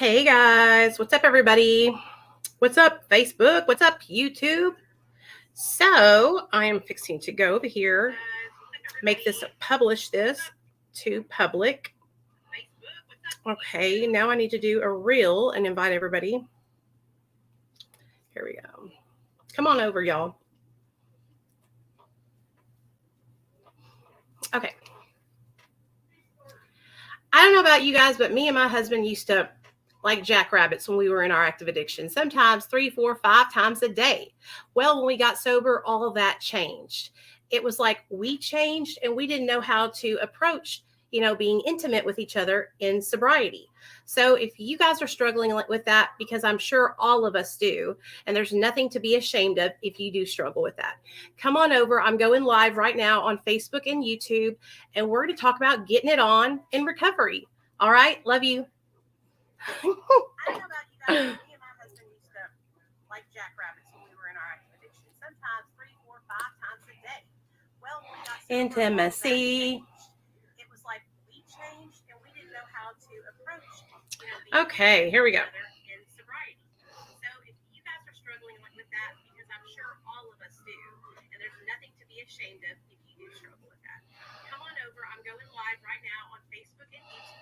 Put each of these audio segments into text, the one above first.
Hey guys, what's up everybody? What's up Facebook? What's up YouTube? So I am fixing to go over here, publish this to public. Okay, now I need to do a reel and invite everybody. Here we go. Come on over, y'all. Okay. I don't know about you guys, but me and my husband used to like jackrabbits when we were in our active addiction, sometimes 3, 4, 5 times a day. Well, when we got sober, all of that changed. It was like we changed and we didn't know how to approach, being intimate with each other in sobriety. So if you guys are struggling with that, because I'm sure all of us do, and there's nothing to be ashamed of if you do struggle with that, come on over. I'm going live right now on Facebook and YouTube, and we're going to talk about getting it on in recovery. All right. Love you. I don't know about you guys, but me and my husband used to like jackrabbits when we were in our active addiction, sometimes 3, 4, 5 times a day. Well, when we got intimacy. It was like we changed and we didn't know how to approach. Okay, here we go. In sobriety. So if you guys are struggling with that, because I'm sure all of us do, and there's nothing to be ashamed of if you do struggle with that, come on over. I'm going live right now on Facebook and YouTube.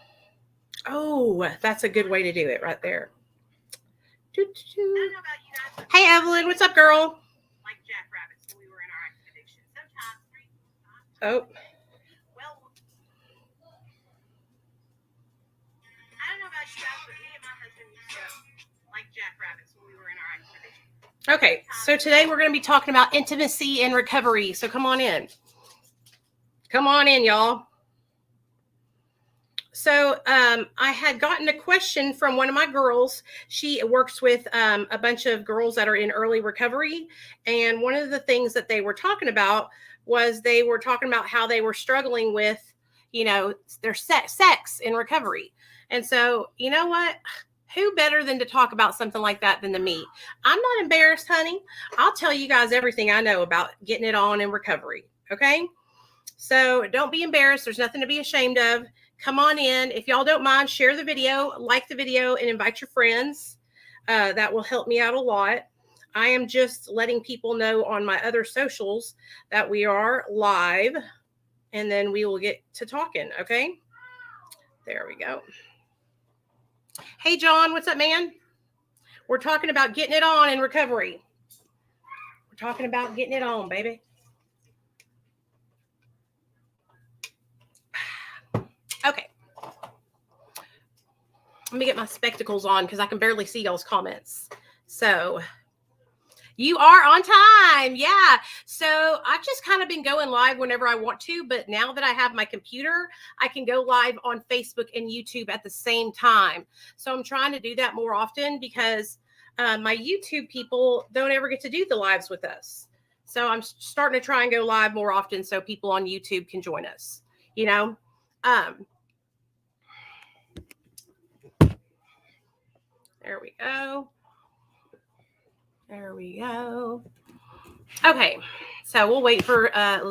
Oh, that's a good way to do it right there. I don't know about you guys, hey, Evelyn, what's up, girl? Like jackrabbits when we were in our active addiction. Sometimes 3, 4, 5. Oh. Well, I don't know about you guys, but me and my husband used to like jackrabbits when we were in our active addiction. Okay, so today we're going to be talking about intimacy and recovery. So come on in. Come on in, y'all. So I had gotten a question from one of my girls. She works with a bunch of girls that are in early recovery. And one of the things that they were talking about was they were talking about how they were struggling with, their sex in recovery. And so, you know what? Who better than to talk about something like that than to me? I'm not embarrassed, honey. I'll tell you guys everything I know about getting it on in recovery. Okay? So don't be embarrassed. There's nothing to be ashamed of. Come on in. If y'all don't mind, share the video, like the video, and invite your friends. That will help me out a lot. I am just letting people know on my other socials that we are live, and then we will get to talking, okay? There we go. Hey, John, what's up, man? We're talking about getting it on in recovery. We're talking about getting it on, baby. Okay. Let me get my spectacles on because I can barely see y'all's comments. So you are on time. Yeah. So I've just kind of been going live whenever I want to, but now that I have my computer, I can go live on Facebook and YouTube at the same time. So I'm trying to do that more often because my YouTube people don't ever get to do the lives with us. So I'm starting to try and go live more often so people on YouTube can join us, There we go. There we go. Okay, so we'll wait for a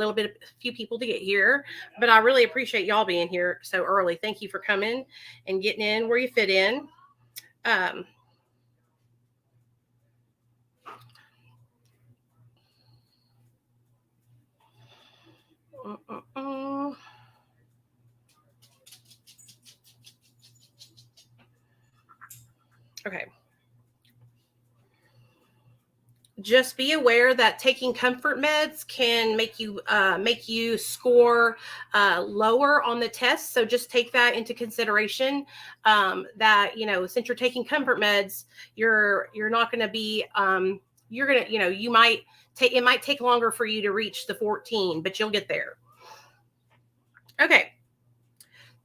few people to get here, but I really appreciate y'all being here so early. Thank you for coming and getting in where you fit in. Okay. Just be aware that taking comfort meds can make you score lower on the test. So just take that into consideration. That since you're taking comfort meds, you're not going to be it might take longer for you to reach the 14, but you'll get there. Okay,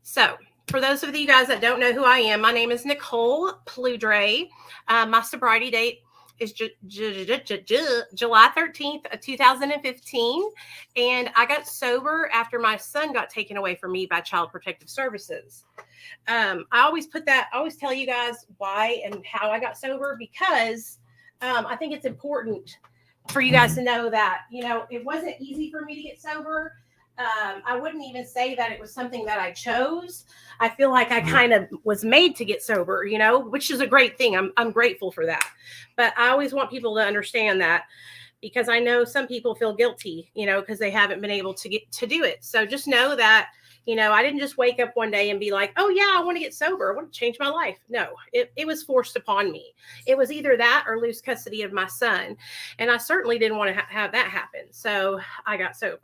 so for those of you guys that don't know who I am, my name is Nicole Ploudre. My sobriety date is July 13th of 2015. And I got sober after my son got taken away from me by Child Protective Services. I always tell you guys why and how I got sober, because I think it's important for you guys to know that, it wasn't easy for me to get sober. I wouldn't even say that it was something that I chose. I feel like I kind of was made to get sober, you know, which is a great thing. I'm grateful for that. But I always want people to understand that, because I know some people feel guilty, you know, because they haven't been able to get to do it. So just know that, you know, I didn't just wake up one day and be like, oh yeah, I want to get sober. I want to change my life. No, it was forced upon me. It was either that or lose custody of my son. And I certainly didn't want to have that happen. So I got sober.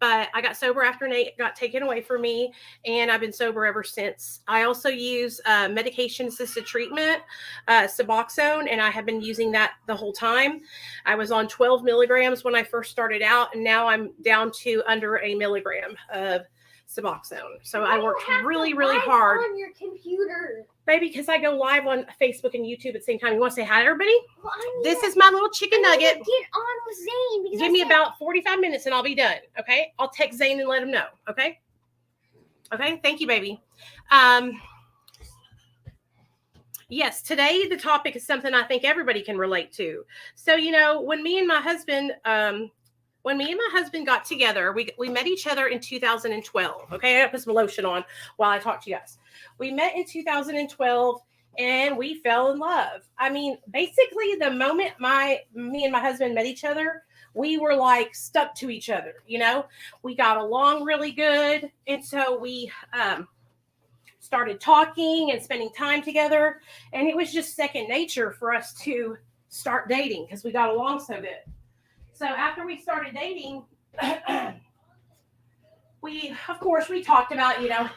But I got sober after Nate got taken away from me, and I've been sober ever since. I also use medication-assisted treatment, Suboxone, and I have been using that the whole time. I was on 12 milligrams when I first started out, and now I'm down to under a milligram of Suboxone. So I worked really, really hard. On your computer. Baby, because I go live on Facebook and YouTube at the same time. You want to say hi to everybody? Well, this is my little chicken nugget. Get on with Zane. Give me about 45 minutes and I'll be done. Okay. I'll text Zane and let him know. Okay. Okay. Thank you, baby. Yes, today the topic is something I think everybody can relate to. So, you know, when me and my husband got together, we met each other in 2012. Okay. I gotta put some lotion on while I talk to you guys. We met in 2012 and we fell in love. I mean, basically the moment me and my husband met each other, we were like stuck to each other, you know, we got along really good. And so we, started talking and spending time together. And it was just second nature for us to start dating because we got along so good. So after we started dating, we talked about, you know,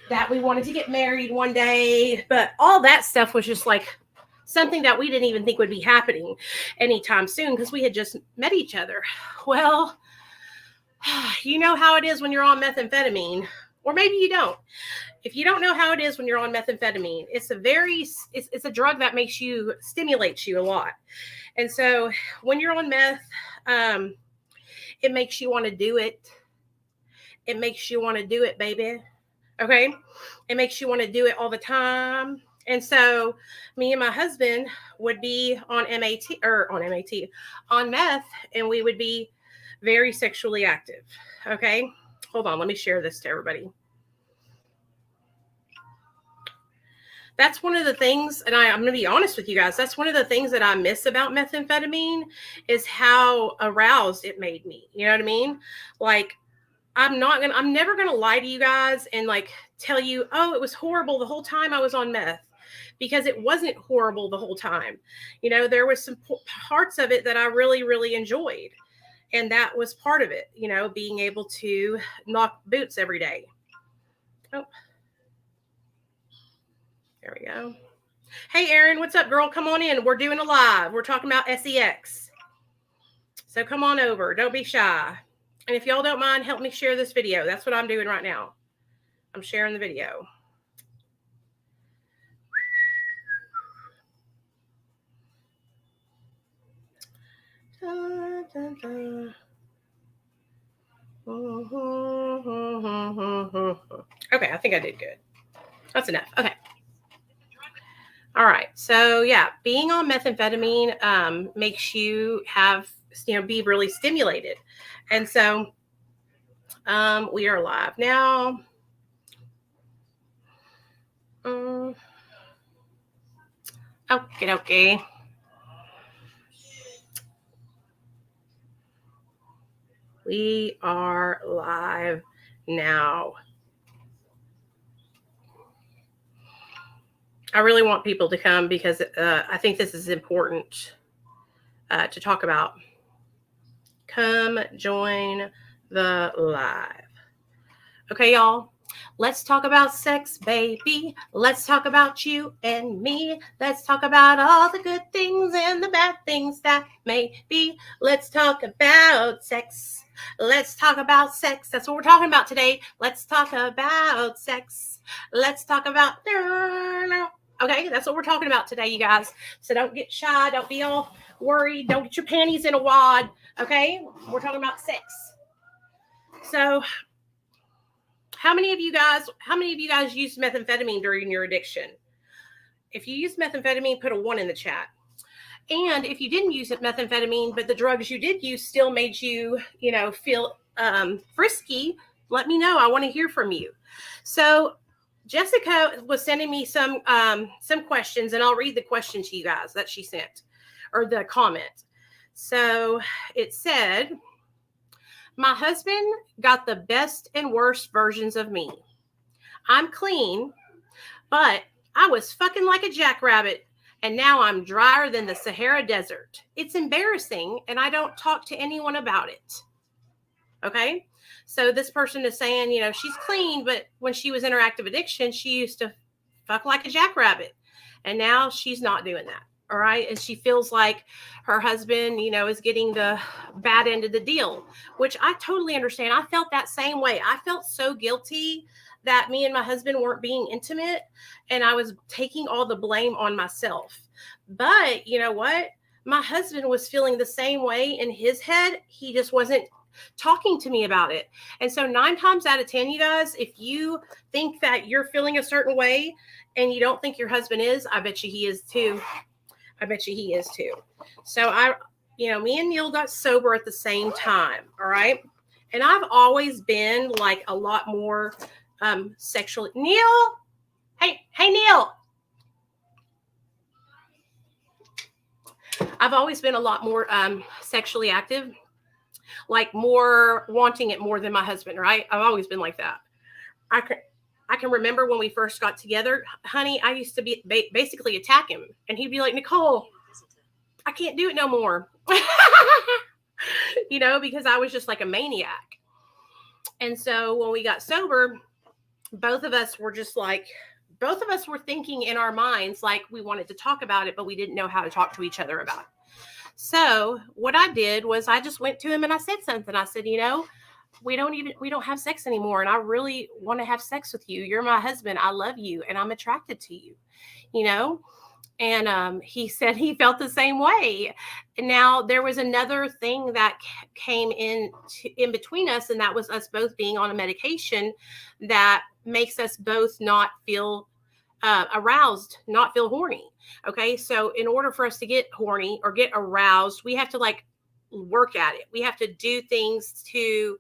that we wanted to get married one day, but all that stuff was just like something that we didn't even think would be happening anytime soon because we had just met each other. Well, you know how it is when you're on methamphetamine, or maybe you don't. If you don't know how it is when you're on methamphetamine, it's a drug that stimulates you a lot. And so when you're on meth, it makes you want to do it. It makes you want to do it, baby. Okay. It makes you want to do it all the time. And so me and my husband would be on meth, and we would be very sexually active. Okay. Hold on. Let me share this to everybody. That's one of the things, and I'm going to be honest with you guys, that's one of the things that I miss about methamphetamine is how aroused it made me. You know what I mean? Like, I'm never going to lie to you guys and like tell you, oh, it was horrible the whole time I was on meth, because it wasn't horrible the whole time. You know, there was some parts of it that I really, really enjoyed. And that was part of it, you know, being able to knock boots every day. Oh, there we go. Hey, Erin, what's up, girl? Come on in. We're doing a live. We're talking about sex. So come on over. Don't be shy. And if y'all don't mind, help me share this video. That's what I'm doing right now. I'm sharing the video. Dun, dun, dun. Okay, I think I did good. That's enough. Okay. All right. So yeah, being on methamphetamine makes you be really stimulated. And so we are live now. Okay. We are live now. I really want people to come because I think this is important to talk about. Come join the live. Okay, y'all. Let's talk about sex, baby. Let's talk about you and me. Let's talk about all the good things and the bad things that may be. Let's talk about sex. Let's talk about sex. That's what we're talking about today. Let's talk about sex. Let's talk about... Okay, that's what we're talking about today, you guys. So don't get shy. Don't be all worried. Don't get your panties in a wad. Okay, we're talking about sex. So how many of you guys used methamphetamine during your addiction? If you used methamphetamine, put a 1 in the chat. And if you didn't use methamphetamine, but the drugs you did use still made you, feel frisky, let me know. I want to hear from you. So Jessica was sending me some questions, and I'll read the question to you guys that she sent, or the comment. So it said, my husband got the best and worst versions of me. I'm clean, but I was fucking like a jackrabbit, and now I'm drier than the Sahara Desert. It's embarrassing, and I don't talk to anyone about it. Okay? So this person is saying, you know, she's clean, but when she was in her active addiction, she used to fuck like a jackrabbit. And now she's not doing that. All right. And she feels like her husband, you know, is getting the bad end of the deal, which I totally understand. I felt that same way. I felt so guilty that me and my husband weren't being intimate, and I was taking all the blame on myself. But you know what? My husband was feeling the same way in his head. He just wasn't talking to me about it. And so 9 times out of 10, you guys, if you think that you're feeling a certain way and you don't think your husband is, I bet you he is too. I bet you he is too. So me and Neil got sober at the same time. All right. And I've always been like a lot more sexually. Neil. Hey, Neil. I've always been a lot more sexually active, like more wanting it more than my husband, right? I've always been like that. I can remember when we first got together, honey, I used to be basically attack him, and he'd be like, Nicole, I can't do it no more. You know, because I was just like a maniac. And so when we got sober, both of us were thinking in our minds like we wanted to talk about it, but we didn't know how to talk to each other about it. So what I did was I just went to him and I said something. I said, you know, we don't have sex anymore, and I really want to have sex with you. You're my husband. I love you, and I'm attracted to you, you know? And he said he felt the same way. And now there was another thing that came in between us, and that was us both being on a medication that makes us both not feel aroused, not feel horny. Okay. So in order for us to get horny or get aroused, we have to like work at it. We have to do things to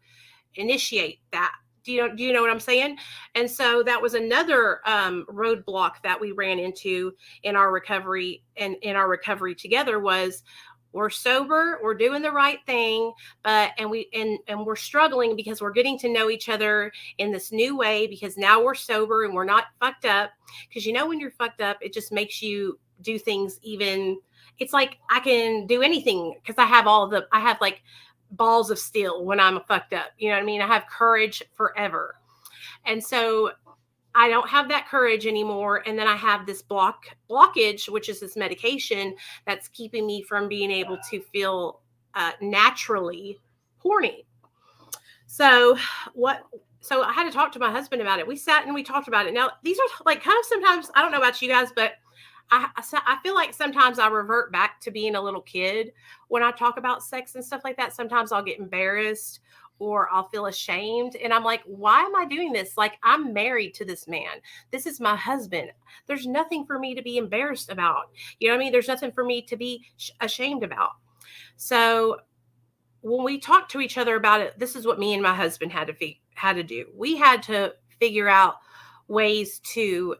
initiate that. Do you know what I'm saying? And so that was another roadblock that we ran into in our recovery, and in our recovery together was, we're sober, we're doing the right thing, but we're struggling because we're getting to know each other in this new way, because now we're sober and we're not fucked up. Because you know, when you're fucked up, it just makes you do things even. It's like I can do anything because I have like balls of steel when I'm fucked up. You know what I mean? I have courage forever. And so I don't have that courage anymore. And then I have this blockage, which is this medication that's keeping me from being able to feel naturally horny. So I had to talk to my husband about it. We sat and we talked about it. Now, these are like kind of, sometimes, I don't know about you guys, but I feel like sometimes I revert back to being a little kid when I talk about sex and stuff like that. Sometimes I'll get embarrassed or I'll feel ashamed. And I'm like, why am I doing this? Like, I'm married to this man. This is my husband. There's nothing for me to be embarrassed about. You know what I mean? There's nothing for me to be ashamed about. So when we talked to each other about it, this is what me and my husband had to do. We had to figure out ways to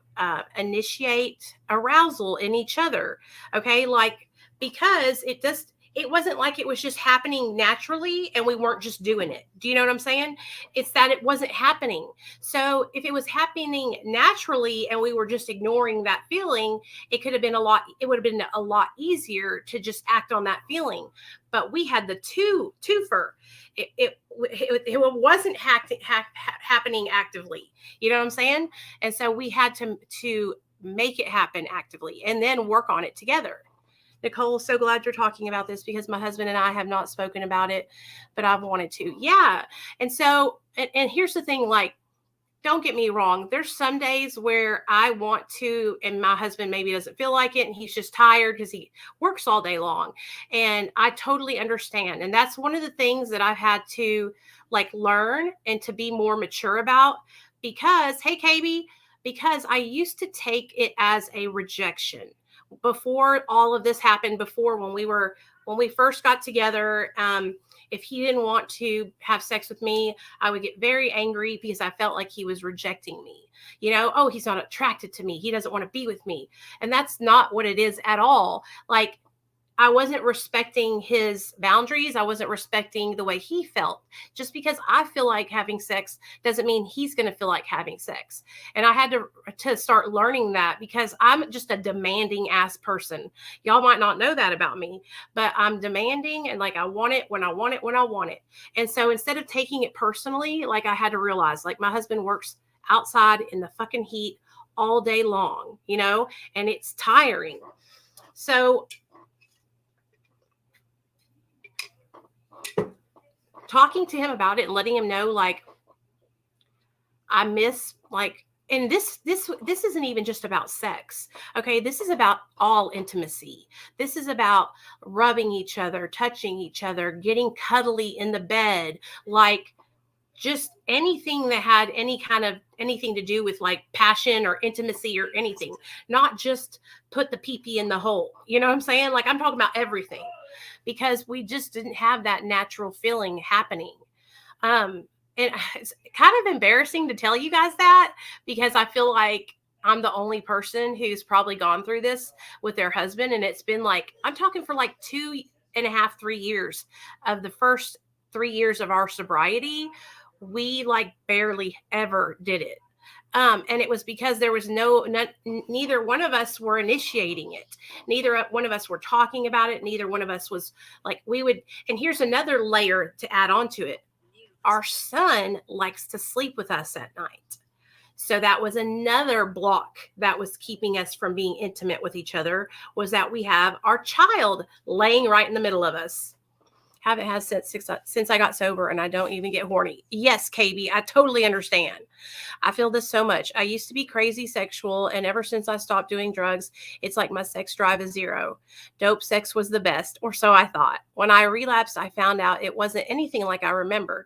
initiate arousal in each other. Okay. Like, because it wasn't like it was just happening naturally and we weren't just doing it. Do you know what I'm saying? It's that it wasn't happening. So if it was happening naturally and we were just ignoring that feeling, it would have been a lot easier to just act on that feeling. But we had the twofer. It wasn't happening actively. You know what I'm saying? And so we had to make it happen actively and then work on it together. Nicole, so glad you're talking about this, because my husband and I have not spoken about it, but I've wanted to. Yeah. And so, and here's the thing, like, don't get me wrong. There's some days where I want to, and my husband maybe doesn't feel like it, and he's just tired because he works all day long. And I totally understand. And that's one of the things that I've had to like learn and to be more mature about, because, hey, KB, because I used to take it as a rejection. Before all of this happened, before when we were when we first got together, if he didn't want to have sex with me, I would get very angry because I felt like he was rejecting me. Oh, he's not attracted to me. He doesn't want to be with me. And that's not what it is at all. Like, I wasn't respecting his boundaries. I wasn't respecting the way he felt. Just because I feel like having sex doesn't mean he's going to feel like having sex. And I had to start learning that, because I'm just a demanding ass person. Y'all might not know that about me, but I'm demanding, and like I want it when I want it when I want it. And so instead of taking it personally, like, I had to realize, like, my husband works outside in the fucking heat all day long, and it's tiring. So talking to him about it and letting him know, like, I miss, like, and this isn't even just about sex. Okay. This is about all intimacy. This is about rubbing each other, touching each other, getting cuddly in the bed, like, just anything that had anything to do with like passion or intimacy or anything, not just put the pee-pee in the hole. You know what I'm saying? Like, I'm talking about everything, because we just didn't have that natural feeling happening. And it's kind of embarrassing to tell you guys that, because I feel like I'm the only person who's probably gone through this with their husband. And it's been like, I'm talking for like 2.5, 3 years of the first 3 years of our sobriety. We like barely ever did it. And it was because there was neither one of us were initiating it. Neither one of us were talking about it. Neither one of us was like, and here's another layer to add on to it. Our son likes to sleep with us at night. So that was another block that was keeping us from being intimate with each other, was that we have our child laying right in the middle of us. Haven't had since I got sober, and I don't even get horny. Yes, KB, I totally understand. I feel this so much. I used to be crazy sexual, and ever since I stopped doing drugs, it's like my sex drive is zero. Dope sex was the best, or so I thought. When I relapsed, I found out it wasn't anything like I remembered.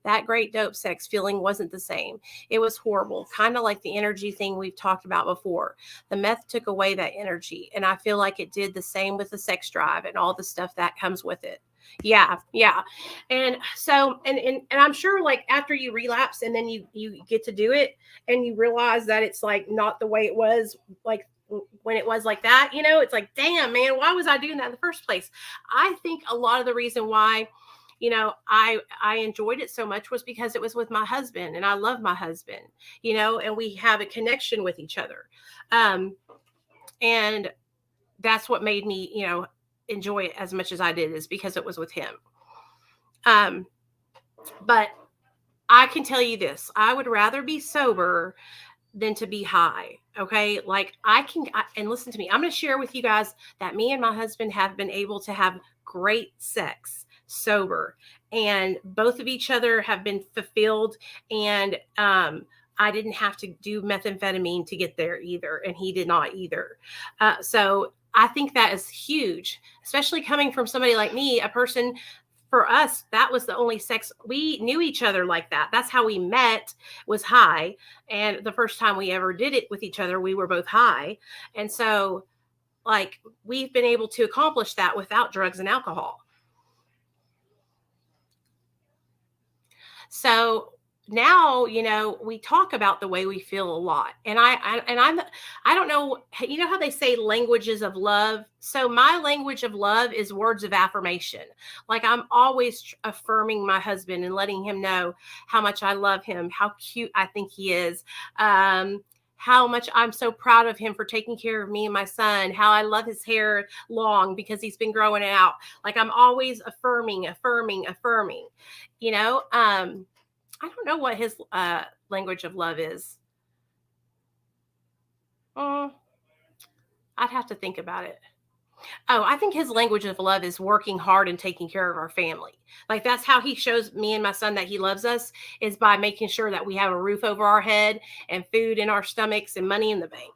That great dope sex feeling wasn't the same. It was horrible, kind of like the energy thing we've talked about before. The meth took away that energy, and I feel like it did the same with the sex drive and all the stuff that comes with it. Yeah. And so, and I'm sure, like, after you relapse and then you get to do it and you realize that it's like not the way it was, like, when it was like that, it's like, damn, man, why was I doing that in the first place? I think a lot of the reason why, I enjoyed it so much was because it was with my husband, and I love my husband, and we have a connection with each other. And that's what made me, enjoy it as much as I did, is because it was with him. But I can tell you this, I would rather be sober than to be high. Okay. Like, and listen to me, I'm going to share with you guys that me and my husband have been able to have great sex sober, and both of each other have been fulfilled. And, I didn't have to do methamphetamine to get there either. And he did not either. So I think that is huge, especially coming from somebody like me, a person. For us, that was the only sex. We knew each other like that. That's how we met, was high. And the first time we ever did it with each other, we were both high. And so, like, we've been able to accomplish that without drugs and alcohol. So now, we talk about the way we feel a lot. And I don't know, how they say languages of love. So my language of love is words of affirmation. Like, I'm always affirming my husband and letting him know how much I love him, how cute I think he is, how much I'm so proud of him for taking care of me and my son, how I love his hair long because he's been growing it out. Like, I'm always affirming. I don't know what his language of love is. I'd have to think about it. Oh, I think his language of love is working hard and taking care of our family. Like, that's how he shows me and my son that he loves us, is by making sure that we have a roof over our head and food in our stomachs and money in the bank.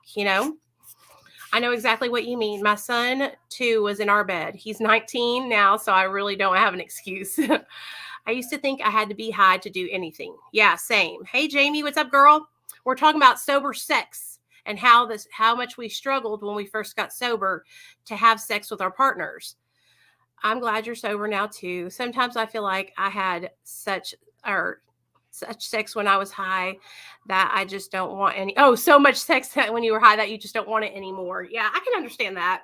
I know exactly what you mean. My son, too, was in our bed. He's 19 now, so I really don't have an excuse. I used to think I had to be high to do anything. Yeah, same. Hey, Jamie, what's up, girl? We're talking about sober sex and how much we struggled when we first got sober to have sex with our partners. I'm glad you're sober now too. Sometimes I feel like I had such sex when I was high that I just don't want any. Oh, so much sex that when you were high that you just don't want it anymore. Yeah, I can understand that.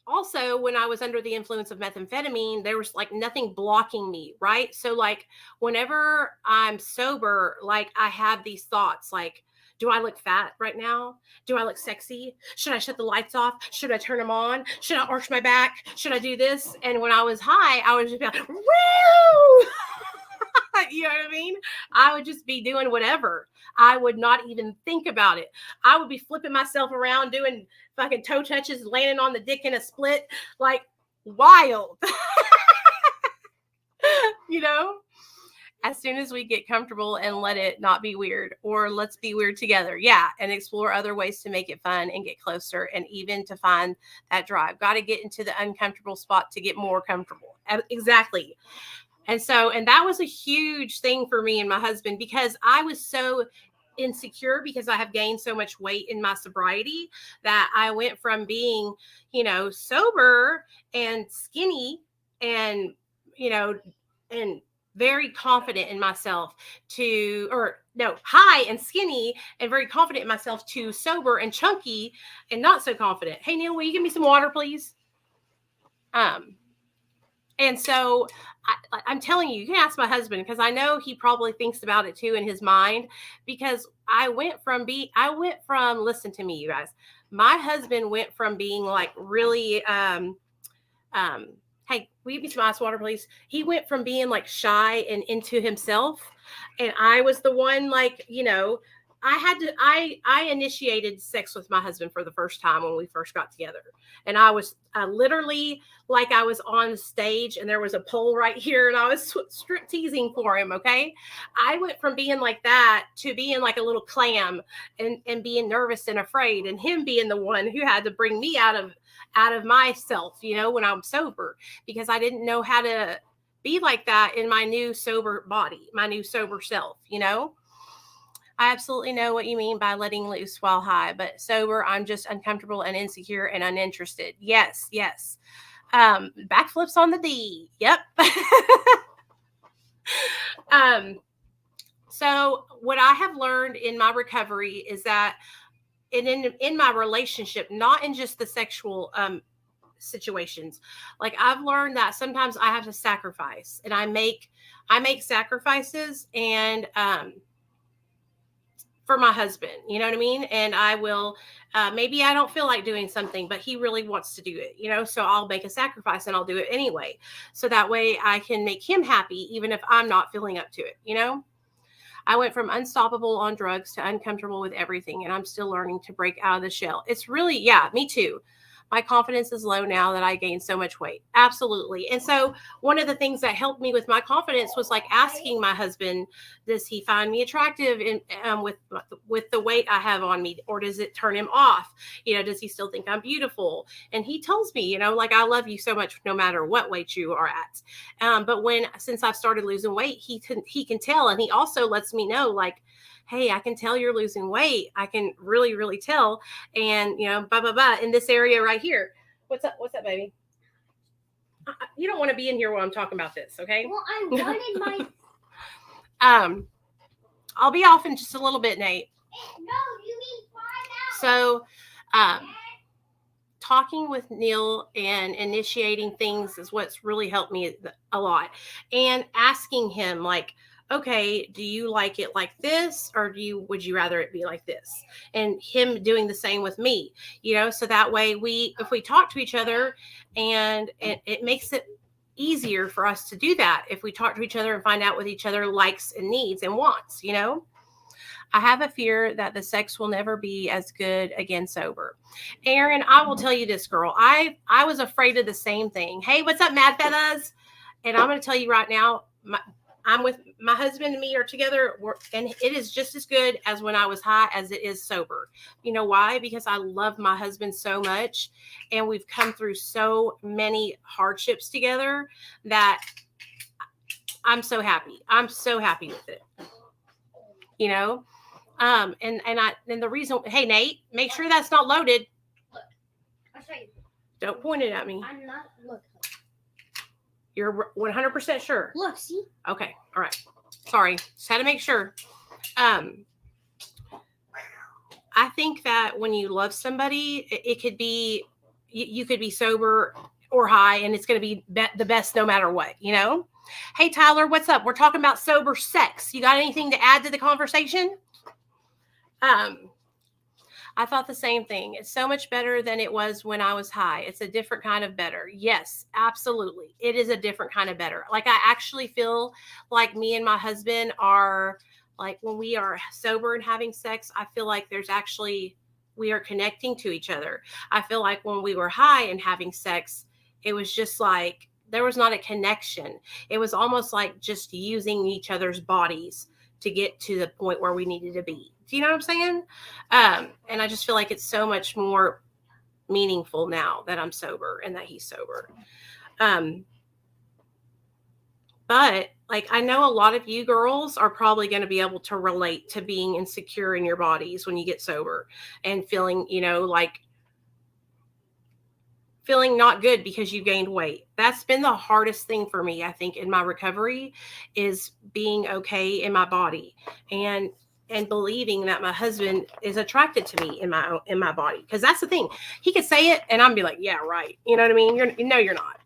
Also, when I was under the influence of methamphetamine, there was like nothing blocking me, right? So like whenever I'm sober, like I have these thoughts like, do I look fat right now? Do I look sexy? Should I shut the lights off? Should I turn them on? Should I arch my back? Should I do this? And when I was high, I was just be like, woo! You know what I mean? I would just be doing whatever. I would not even think about it. I would be flipping myself around, doing fucking toe touches, landing on the dick in a split, like wild. You know? As soon as we get comfortable and let it not be weird, or let's be weird together. Yeah. And explore other ways to make it fun and get closer and even to find that drive. Got to get into the uncomfortable spot to get more comfortable. Exactly. And that was a huge thing for me and my husband, because I was so insecure because I have gained so much weight in my sobriety that I went from being, sober and skinny and, and very confident in myself high and skinny and very confident in myself to sober and chunky and not so confident. Hey, Neil, will you give me some water, please? And so I'm telling you, you can ask my husband, because I know he probably thinks about it too in his mind, because I went from, listen to me, you guys, my husband went from being like really, hey, will you give me some ice water, please? He went from being like shy and into himself. And I was the one, like, I initiated sex with my husband for the first time when we first got together. And I was literally like I was on stage and there was a pole right here and I was strip teasing for him. Okay. I went from being like that to being like a little clam and being nervous and afraid, and him being the one who had to bring me out of myself, when I'm sober, because I didn't know how to be like that in my new sober body, my new sober self, I absolutely know what you mean by letting loose while high, but sober, I'm just uncomfortable and insecure and uninterested. Yes. Backflips on the D. Yep. So what I have learned in my recovery is that in my relationship, not in just the sexual situations, like I've learned that sometimes I have to sacrifice, and I make sacrifices, and for my husband, you know what I mean? And I will, maybe I don't feel like doing something, but he really wants to do it, so I'll make a sacrifice and I'll do it anyway. So that way I can make him happy, even if I'm not feeling up to it, I went from unstoppable on drugs to uncomfortable with everything, and I'm still learning to break out of the shell. It's really, yeah, me too. My confidence is low now that I gained so much weight. Absolutely. And so one of the things that helped me with my confidence was like asking my husband, does he find me attractive with the weight I have on me, or does it turn him off? Does he still think I'm beautiful? And he tells me, like, I love you so much no matter what weight you are at. But since I've started losing weight, he can tell. And he also lets me know, like, hey, I can tell you're losing weight. I can really, really tell. And, in this area right here. What's up? What's up, baby? You don't want to be in here while I'm talking about this, okay? Well, I wanted my... I'll be off in just a little bit, Nate. No, you mean 5 hours. So, talking with Neil and initiating things is what's really helped me a lot. And asking him, like, okay, do you like it like this, or would you rather it be like this? And him doing the same with me, so that way if we talk to each other, and it makes it easier for us to do that if we talk to each other and find out what each other likes and needs and wants, I have a fear that the sex will never be as good again sober. Aaron, I will tell you this, girl. I was afraid of the same thing. Hey, what's up, Mad Feathers? And I'm going to tell you right now, I'm with my husband and me are together, and it is just as good as when I was high as it is sober. You know why? Because I love my husband so much, and we've come through so many hardships together that I'm so happy. I'm so happy with it. And the reason, hey, Nate, make sure that's not loaded. Look, I'll show you. Don't point it at me. I'm not. Look. You're 100% sure? Look, see? Okay. All right. Sorry. Just had to make sure. I think that when you love somebody, it could be, you could be sober or high, and it's going to be the best no matter what, you know? Hey, Tyler, what's up? We're talking about sober sex. You got anything to add to the conversation? I thought the same thing. It's so much better than it was when I was high. It's a different kind of better. Yes, absolutely. It is a different kind of better. Like, I actually feel like me and my husband are, like, when we are sober and having sex, I feel like we are connecting to each other. I feel like when we were high and having sex, it was just like, there was not a connection. It was almost like just using each other's bodies to get to the point where we needed to be. Do you know what I'm saying? And I just feel like it's so much more meaningful now that I'm sober and that he's sober. But like, I know a lot of you girls are probably going to be able to relate to being insecure in your bodies when you get sober and feeling, you know, like feeling not good because you gained weight. That's been the hardest thing for me, I think, in my recovery, is being okay in my body and believing that my husband is attracted to me in my body. Because that's the thing. He could say it and I'm be like, yeah, right. You know what I mean? You're not.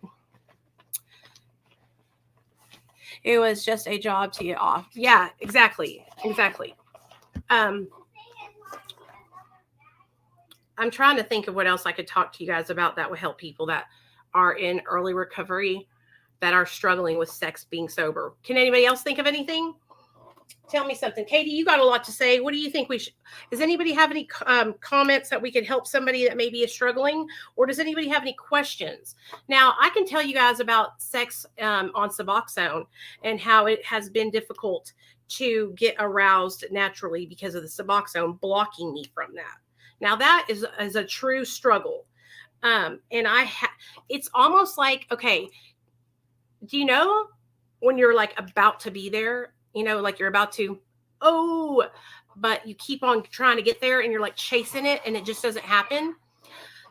It was just a job to get off. Yeah, exactly. I'm trying to think of what else I could talk to you guys about that would help people that are in early recovery, that are struggling with sex being sober. Can anybody else think of anything? Tell me something. Katie, you got a lot to say. What do you think we should? Does anybody have any comments that we could help somebody that maybe is struggling? Or does anybody have any questions? Now, I can tell you guys about sex on Suboxone and how it has been difficult to get aroused naturally because of the Suboxone blocking me from that. Now, that is a true struggle. And it's almost like, okay, do you know when you're like about to be there, you know, like you're about to, but you keep on trying to get there and you're like chasing it and it just doesn't happen?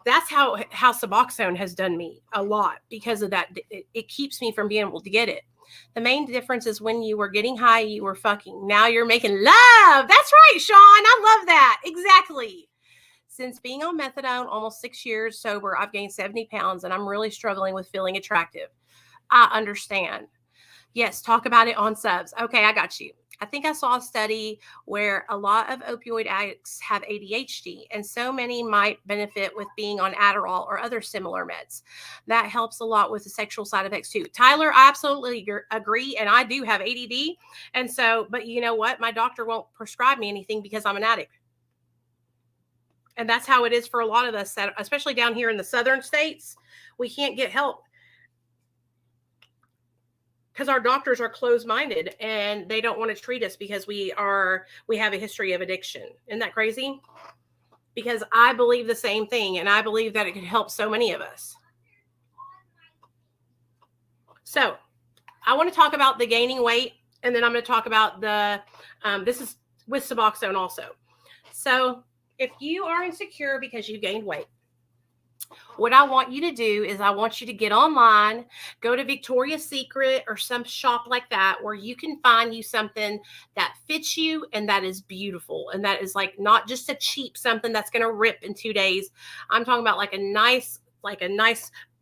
That's how Suboxone has done me a lot because of that. It keeps me from being able to get it. The main difference is when you were getting high, you were fucking. Now you're making love. That's right, Sean. I love that. Exactly. Since being on methadone, almost 6 years sober, I've gained 70 pounds and I'm really struggling with feeling attractive. I understand. Yes, talk about it on subs. Okay, I got you. I think I saw a study where a lot of opioid addicts have ADHD, and so many might benefit with being on Adderall or other similar meds. That helps a lot with the sexual side effects too. Tyler, I absolutely agree, and I do have ADD, and so, but you know what? My doctor won't prescribe me anything because I'm an addict. And that's how it is for a lot of us, especially down here in the southern states. We can't get help because our doctors are closed-minded and they don't want to treat us because we have a history of addiction. Isn't that crazy? Because I believe the same thing, and I believe that it could help so many of us. So I want to talk about the gaining weight, and then I'm going to talk about this is with Suboxone also. So if you are insecure because you gained weight, what I want you to do is I want you to get online, go to Victoria's Secret or some shop like that where you can find you something that fits you and that is beautiful. And that is like not just a cheap something that's going to rip in 2 days. I'm talking about like a nice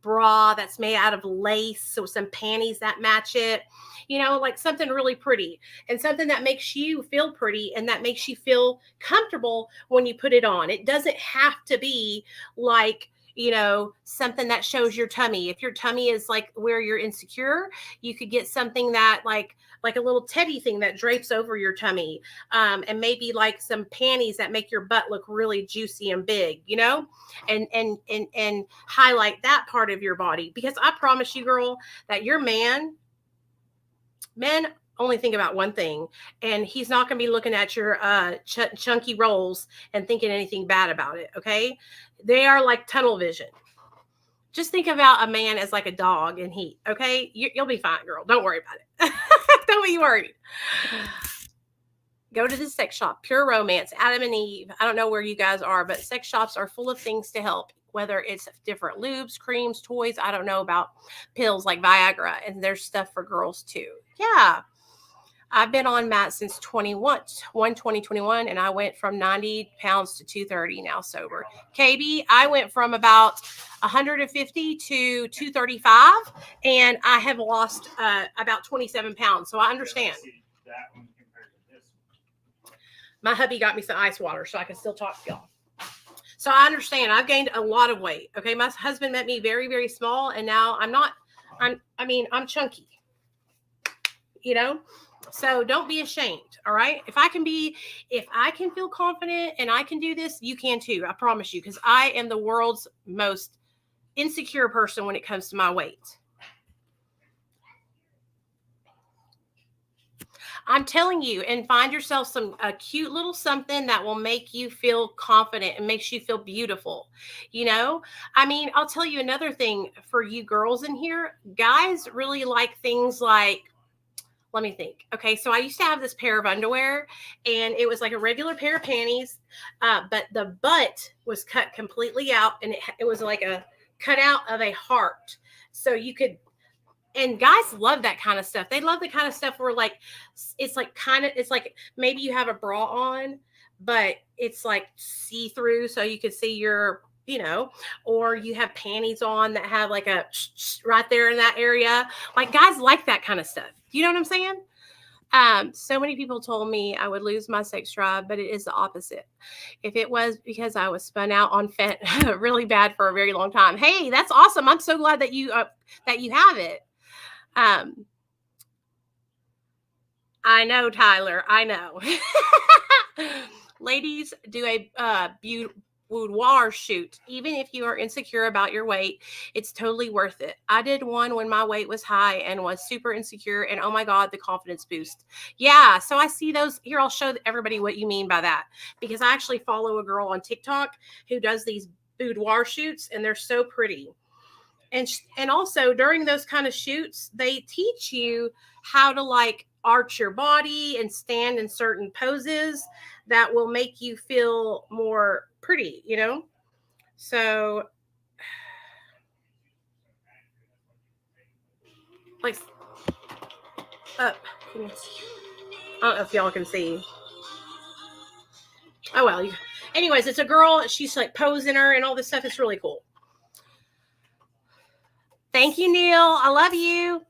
bra that's made out of lace, so some panties that match it, you know, like something really pretty and something that makes you feel pretty and that makes you feel comfortable when you put it on. It doesn't have to be like, you know, something that shows your tummy. If your tummy is like where you're insecure, you could get something that like a little teddy thing that drapes over your tummy. And maybe like some panties that make your butt look really juicy and big, you know, and highlight that part of your body. Because I promise you, girl, that your men only think about one thing, and he's not going to be looking at your chunky rolls and thinking anything bad about it. Okay. They are like tunnel vision. Just think about a man as like a dog in heat. Okay. You'll be fine, girl. Don't worry about it. Don't be worried. Go to the sex shop, Pure Romance, Adam and Eve. I don't know where you guys are, but sex shops are full of things to help. whether it's different lubes, creams, toys. I don't know about pills like Viagra, and there's stuff for girls too. Yeah. I've been on Matt since 2021, and I went from 90 pounds to 230 now sober. KB, I went from about 150 to 235, and I have lost about 27 pounds. So I understand. My hubby got me some ice water so I can still talk to y'all. So I understand. I've gained a lot of weight. Okay. My husband met me very, very small, and now I'm chunky, you know? So don't be ashamed. All right. If I can feel confident and I can do this, you can too. I promise you, because I am the world's most insecure person when it comes to my weight. I'm telling you, and find yourself a cute little something that will make you feel confident and makes you feel beautiful. You know, I mean, I'll tell you another thing for you girls in here. Guys really like things like, let me think. Okay, so I used to have this pair of underwear, and it was like a regular pair of panties, but the butt was cut completely out, and it was like a cutout of a heart. So you could, and guys love that kind of stuff. They love the kind of stuff where like, it's like maybe you have a bra on, but it's like see-through, so you could see your, you know, or you have panties on that have like a right there in that area. Like guys like that kind of stuff. You know what I'm saying? So many people told me I would lose my sex drive, but it is the opposite. If it was because I was spun out on fent really bad for a very long time. Hey, that's awesome. I'm so glad that you have it. I know, Tyler. I know. Ladies, do a boudoir shoot. Even if you are insecure about your weight, it's totally worth it. I did one when my weight was high and was super insecure, and oh my God, the confidence boost. Yeah, so I see those here. I'll show everybody what you mean by that, because I actually follow a girl on TikTok who does these boudoir shoots, and they're so pretty. And also during those kind of shoots, they teach you how to like arch your body and stand in certain poses that will make you feel more pretty, you know? So like up. I don't know if y'all can see. Oh, well. Anyways, it's a girl. She's like posing her and all this stuff. It's really cool. Thank you, Neil. I love you.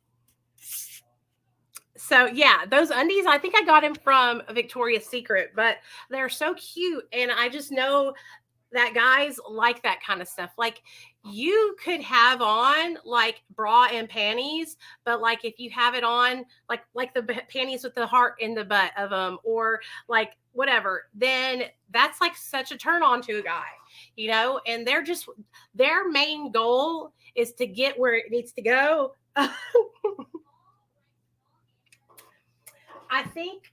So yeah, those undies, I think I got them from Victoria's Secret, but they're so cute. And I just know that guys like that kind of stuff. Like you could have on like bra and panties, but like if you have it on like the panties with the heart in the butt of them, or like whatever, then that's like such a turn on to a guy, you know? And their main goal is to get where it needs to go. I think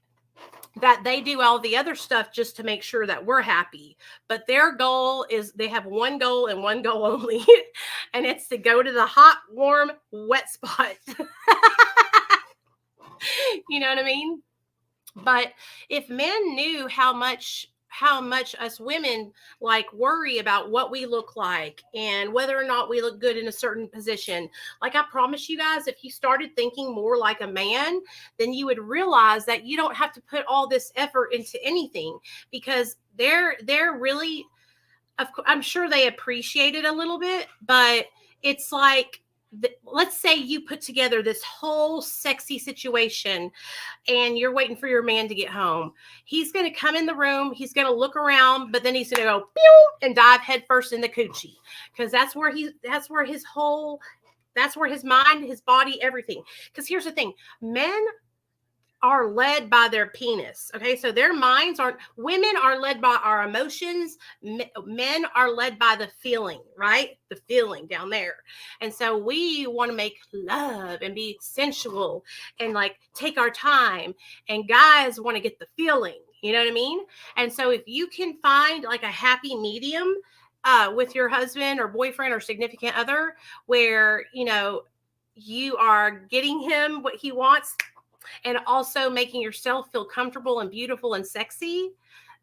that they do all the other stuff just to make sure that we're happy. But their goal is, they have one goal and one goal only, and it's to go to the hot, warm, wet spot. You know what I mean? But if men knew how much us women like worry about what we look like and whether or not we look good in a certain position, like I promise you guys, if you started thinking more like a man, then you would realize that you don't have to put all this effort into anything, because they're really, I'm sure they appreciate it a little bit, but it's like, let's say you put together this whole sexy situation and you're waiting for your man to get home. He's going to come in the room. He's going to look around, but then he's going to go pew and dive headfirst in the coochie, because that's where his mind, his body, everything. Because here's the thing, men are led by their penis. Okay. So their minds women are led by our emotions. Men are led by the feeling, right? The feeling down there. And so we want to make love and be sensual and like take our time, and guys want to get the feeling, you know what I mean? And so if you can find like a happy medium with your husband or boyfriend or significant other, where, you know, you are getting him what he wants and also making yourself feel comfortable and beautiful and sexy,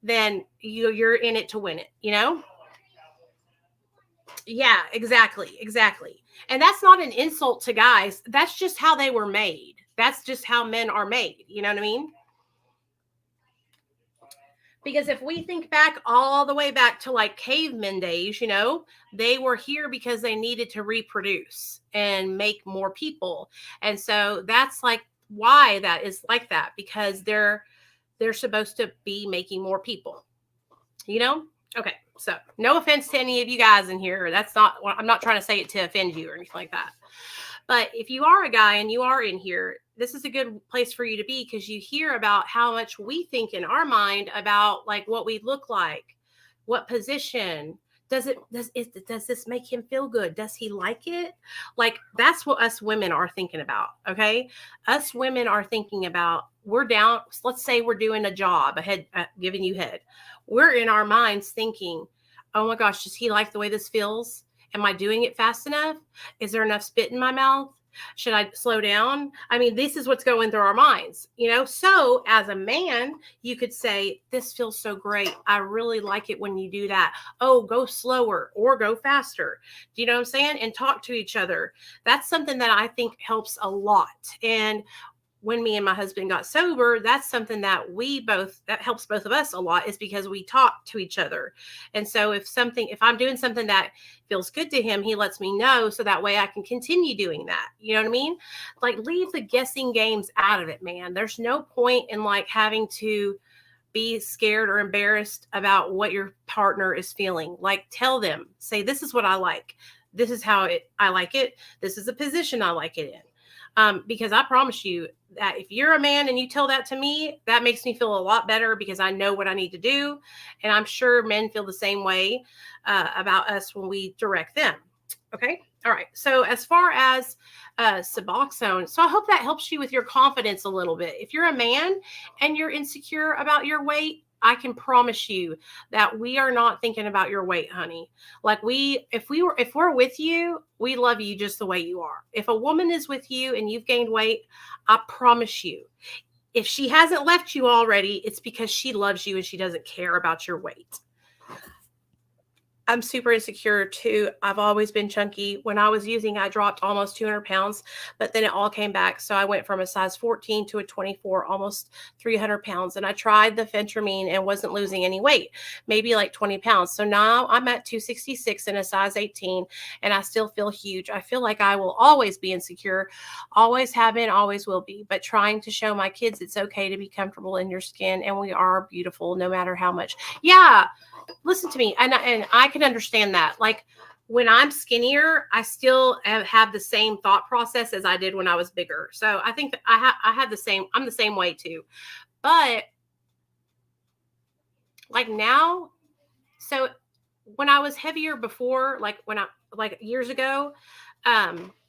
then you're in it to win it, you know? Yeah, exactly. Exactly. And that's not an insult to guys. That's just how they were made. That's just how men are made. You know what I mean? Because if we think back all the way back to like cavemen days, they were here because they needed to reproduce and make more people. And so that's like why that is like that, because they're supposed to be making more people, you know? Okay. So no offense to any of you guys in here. That's not, I'm not trying to say it to offend you or anything like that. But if you are a guy and you are in here, this is a good place for you to be, because you hear about how much we think in our mind about like what we look like, what position. Does this make him feel good? Does he like it? Like, that's what us women are thinking about. Okay. Us women are thinking about, we're down. Let's say we're doing a job ahead, giving you head. We're in our minds thinking, oh my gosh, does he like the way this feels? Am I doing it fast enough? Is there enough spit in my mouth? Should I slow down? I mean, this is what's going through our minds, So as a man, you could say, this feels so great. I really like it when you do that. Oh, go slower or go faster. Do you know what I'm saying? And talk to each other. That's something that I think helps a lot. And when me and my husband got sober, that's something that that helps both of us a lot, is because we talk to each other. And so if I'm doing something that feels good to him, he lets me know, so that way I can continue doing that. You know what I mean? Like, leave the guessing games out of it, man. There's no point in like having to be scared or embarrassed about what your partner is feeling. Like, tell them, say, this is what I like. This is how I like it. This is the position I like it in. Because I promise you that if you're a man and you tell that to me, that makes me feel a lot better, because I know what I need to do. And I'm sure men feel the same way about us when we direct them. Okay. All right. So as far as Suboxone, so I hope that helps you with your confidence a little bit. If you're a man and you're insecure about your weight, I can promise you that we are not thinking about your weight, honey. Like, if we're with you, we love you just the way you are. If a woman is with you and you've gained weight, I promise you, if she hasn't left you already, it's because she loves you and she doesn't care about your weight. I'm super insecure too. I've always been chunky. When I was using, I dropped almost 200 pounds, but then it all came back. So I went from a size 14 to a 24, almost 300 pounds. And I tried the phentermine and wasn't losing any weight, maybe like 20 pounds. So now I'm at 266 in a size 18, and I still feel huge. I feel like I will always be insecure, always have been, always will be, but trying to show my kids it's okay to be comfortable in your skin, and we are beautiful no matter how much. Yeah. Listen to me, and I can understand that. Like, when I'm skinnier, I still have the same thought process as I did when I was bigger. So I think that I have the same. I'm the same way too. But like now, so when I was heavier before, like years ago,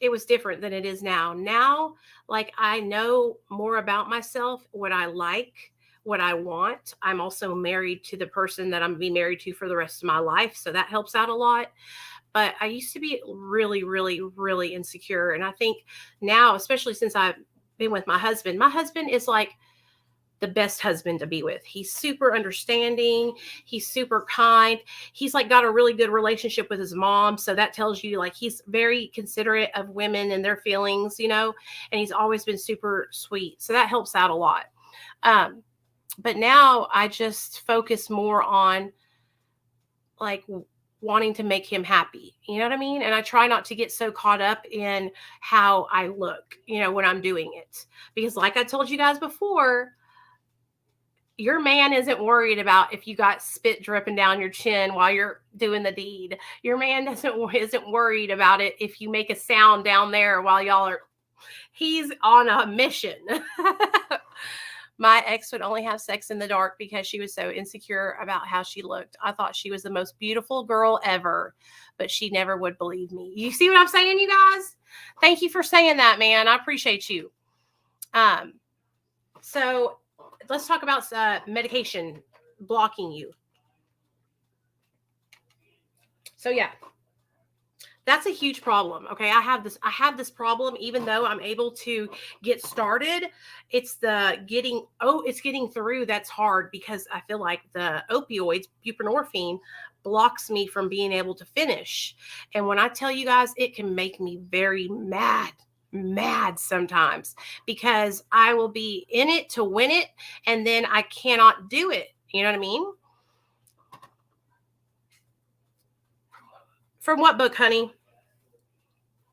it was different than it is now. Now, like, I know more about myself, what I like, what I want. I'm also married to the person that I'm going to be married to for the rest of my life, so that helps out a lot. But I used to be really, really, really insecure. And I think now, especially since I've been with my husband is like the best husband to be with. He's super understanding. He's super kind. He's like got a really good relationship with his mom. So that tells you like he's very considerate of women and their feelings, and he's always been super sweet. So that helps out a lot. But now I just focus more on like wanting to make him happy. You know what I mean? And I try not to get so caught up in how I look, when I'm doing it. Because like I told you guys before, your man isn't worried about if you got spit dripping down your chin while you're doing the deed. Your man isn't worried about it if you make a sound down there while y'all are. He's on a mission. My ex would only have sex in the dark because she was so insecure about how she looked. I thought she was the most beautiful girl ever, but she never would believe me. You see what I'm saying, you guys? Thank you for saying that, man. I appreciate you. So let's talk about medication blocking you. So yeah, That's a huge problem. Okay. I have this problem, even though I'm able to get started. It's getting through that's hard, because I feel like the opioids, buprenorphine, blocks me from being able to finish. And when I tell you guys, it can make me very mad sometimes, because I will be in it to win it, and then I cannot do it. You know what I mean? From what book, honey?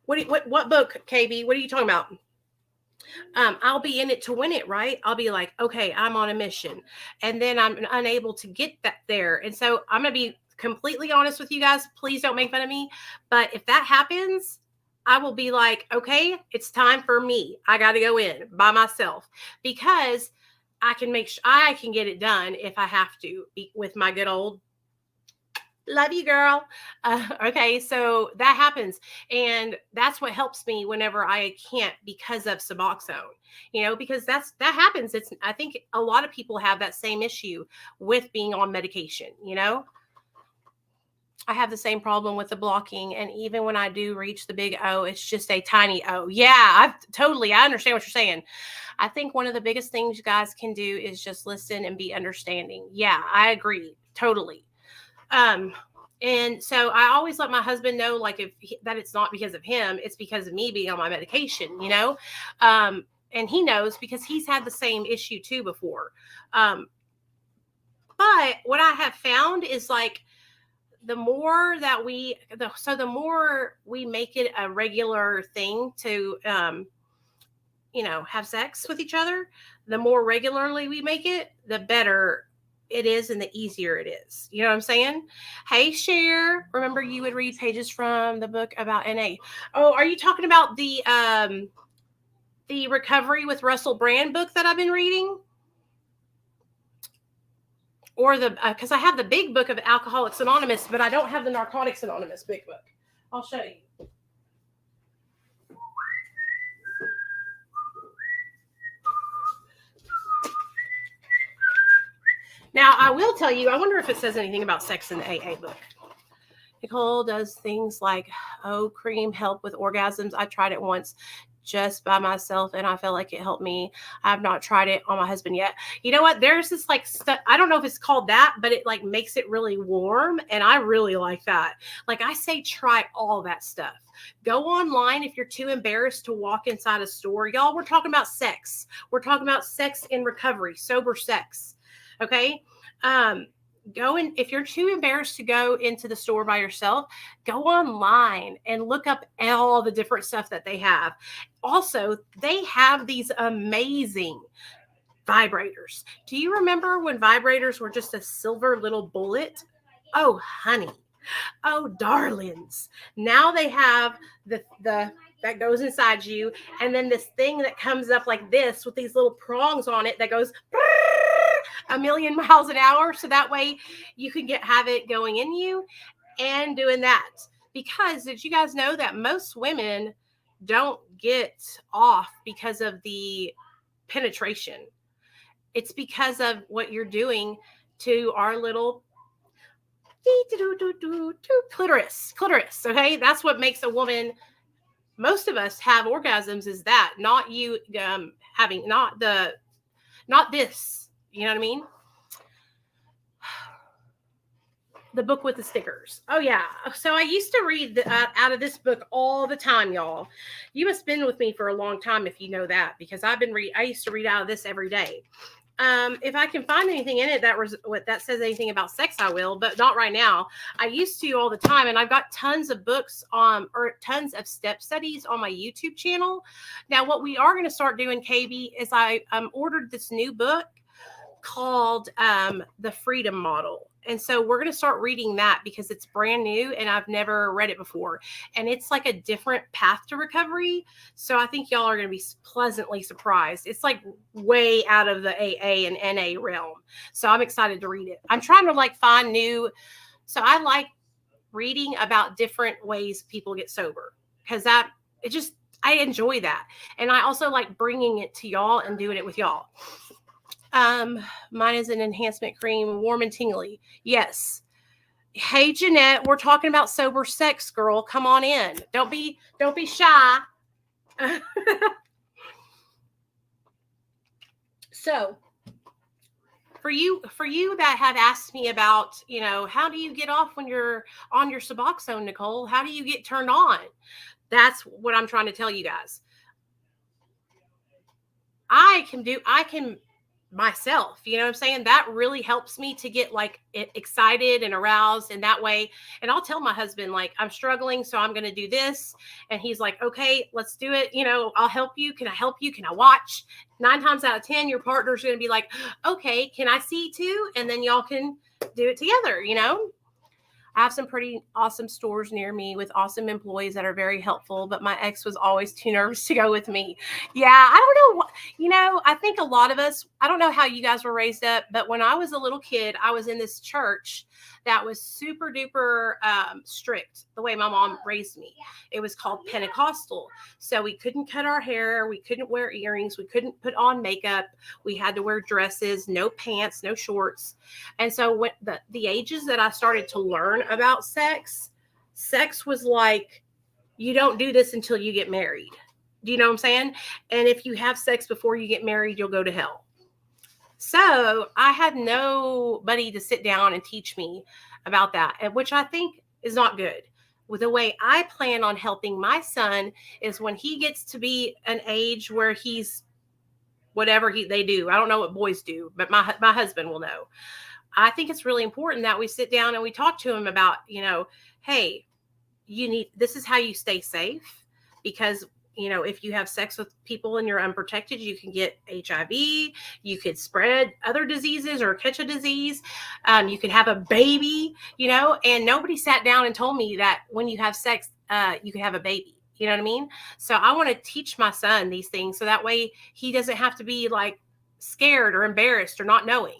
What book, KB? What are you talking about? I'll be in it to win it, right? I'll be like, okay, I'm on a mission, and then I'm unable to get that there. And so I'm going to be completely honest with you guys. Please don't make fun of me. But if that happens, I will be like, okay, it's time for me. I got to go in by myself, because I can make sure I can get it done if I have to, with my good old love you, girl. Okay, so that happens, and that's what helps me whenever I can't, because of Suboxone. Because that happens. I think a lot of people have that same issue with being on medication. I have the same problem with the blocking, and even when I do reach the big O, it's just a tiny O. Yeah, I understand what you're saying. I think one of the biggest things you guys can do is just listen and be understanding. Yeah, I agree totally. And so I always let my husband know, like, that it's not because of him, it's because of me being on my medication, and he knows, because he's had the same issue too before. But what I have found is, like, the more we make it a regular thing to, have sex with each other, the more regularly we make it, the better it is, and the easier it is. You know what I'm saying? Hey, Cher, remember you would read pages from the book about NA. Oh, are you talking about the Recovery with Russell Brand book that I've been reading? Or because I have the big book of Alcoholics Anonymous, but I don't have the Narcotics Anonymous big book. I'll show you. Now, I will tell you, I wonder if it says anything about sex in the AA book. Nicole does things like, cream help with orgasms. I tried it once just by myself, and I felt like it helped me. I have not tried it on my husband yet. You know what? There's this like stuff. I don't know if it's called that, but it like makes it really warm, and I really like that. Like, I say, try all that stuff. Go online if you're too embarrassed to walk inside a store. Y'all, we're talking about sex. We're talking about sex in recovery, sober sex. Okay. If you're too embarrassed to go into the store by yourself, go online and look up all the different stuff that they have. Also, they have these amazing vibrators. Do you remember when vibrators were just a silver little bullet? Oh, honey. Oh, darlings. Now they have the that goes inside you, and then this thing that comes up like this with these little prongs on it that goes 1,000,000 miles an hour. So that way you can have it going in you and doing that. Because did you guys know that most women don't get off because of the penetration? It's because of what you're doing to our little clitoris. Okay. That's what makes a woman. Most of us have orgasms, is that, not you having, not this. You know what I mean? The book with the stickers. Oh, yeah. So I used to read out of this book all the time, y'all. You must have been with me for a long time if you know that, because I used to read out of this every day. If I can find anything in it that says anything about sex, I will, but not right now. I used to all the time, and I've got tons of books or tons of step studies on my YouTube channel. Now, what we are going to start doing, KB, is I ordered this new book called The Freedom Model. And so we're going to start reading that, because it's brand new and I've never read it before. And it's like a different path to recovery. So I think y'all are going to be pleasantly surprised. It's like way out of the AA and NA realm. So I'm excited to read it. I'm trying to like find new. So I like reading about different ways people get sober, because I enjoy that. And I also like bringing it to y'all and doing it with y'all. Mine is an enhancement cream, warm and tingly. Yes. Hey, Jeanette, we're talking about sober sex, girl. Come on in. Don't be shy. So, for you that have asked me about, how do you get off when you're on your Suboxone, Nicole? How do you get turned on? That's what I'm trying to tell you guys. I can myself, you know what I'm saying? That really helps me to get like excited and aroused in that way. And I'll tell my husband, like, I'm struggling, so I'm going to do this. And he's like, okay, let's do it. I'll help you. Can I help you? Can I watch? 9 times out of 10, your partner's going to be like, okay, can I see too? And then y'all can do it together, I have some pretty awesome stores near me with awesome employees that are very helpful, but my ex was always too nervous to go with me. Yeah, I don't know. I think a lot of us, I don't know how you guys were raised up, but when I was a little kid, I was in this church that was super duper strict, the way my mom raised me. It was called Pentecostal. So we couldn't cut our hair. We couldn't wear earrings. We couldn't put on makeup. We had to wear dresses, no pants, no shorts. And so when the ages that I started to learn about sex was like, you don't do this until you get married. Do you know what I'm saying? And if you have sex before you get married, you'll go to hell. So I had nobody to sit down and teach me about that, which I think is not good. With the way I plan on helping my son is when he gets to be an age where he's whatever they do. I don't know what boys do, but my husband will know. I think it's really important that we sit down and we talk to him about, hey, this is how you stay safe, because if you have sex with people and you're unprotected, you can get HIV, you could spread other diseases or catch a disease. You could have a baby, and nobody sat down and told me that when you have sex, you can have a baby. You know what I mean? So I want to teach my son these things so that way he doesn't have to be like scared or embarrassed or not knowing,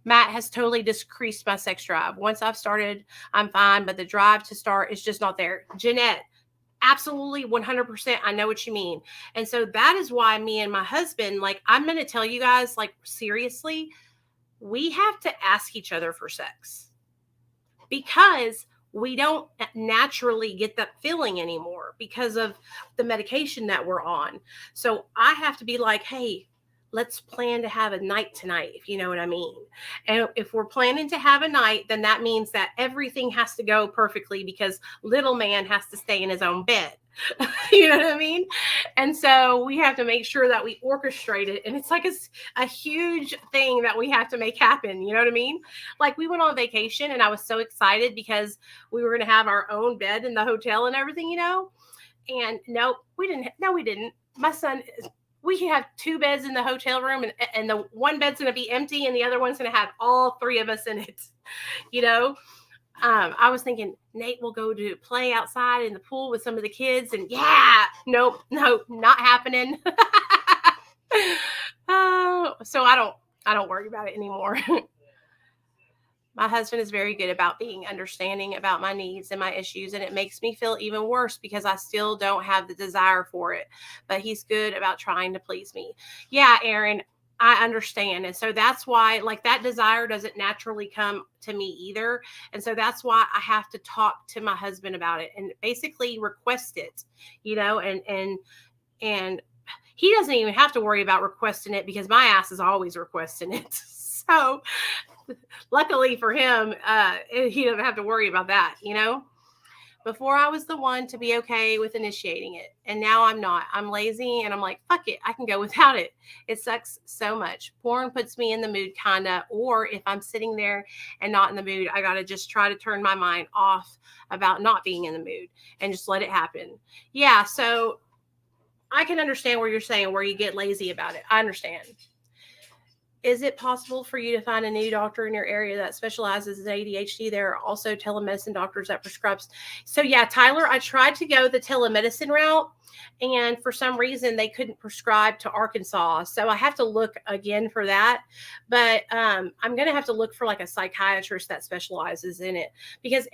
Matt has totally decreased my sex drive. Once I've started, I'm fine, but the drive to start is just not there. Jeanette, absolutely 100%. I know what you mean. And so that is why me and my husband, like, I'm going to tell you guys, like, seriously, we have to ask each other for sex because we don't naturally get that feeling anymore because of the medication that we're on. So I have to be like, hey, let's plan to have a night tonight, if you know what I mean. And if we're planning to have a night, then that means that everything has to go perfectly because little man has to stay in his own bed. You know what I mean? And so we have to make sure that we orchestrate it. And it's like a huge thing that we have to make happen. You know what I mean? Like, we went on vacation and I was so excited because we were going to have our own bed in the hotel and everything, And no, we didn't. My son, we can have 2 beds in the hotel room and the one bed's going to be empty and the other one's going to have all 3 of us in it. I was thinking Nate will go to play outside in the pool with some of the kids and nope, not happening. So I don't worry about it anymore. My husband is very good about being understanding about my needs and my issues, and it makes me feel even worse because I still don't have the desire for it, but he's good about trying to please me. Yeah, Aaron, I understand. And so that's why, like, that desire doesn't naturally come to me either. And so that's why I have to talk to my husband about it and basically request it, and he doesn't even have to worry about requesting it because my ass is always requesting it. So luckily for him, he doesn't have to worry about that, Before I was the one to be okay with initiating it. And now I'm not. I'm lazy and I'm like, fuck it. I can go without it. It sucks so much. Porn puts me in the mood, kinda. Or if I'm sitting there and not in the mood, I got to just try to turn my mind off about not being in the mood and just let it happen. Yeah. So I can understand where you're saying where you get lazy about it. I understand. Is it possible for you to find a new doctor in your area that specializes in ADHD? There are also telemedicine doctors that prescribe. So yeah, Tyler, I tried to go the telemedicine route and for some reason they couldn't prescribe to Arkansas. So I have to look again for that. But I'm going to have to look for like a psychiatrist that specializes in it because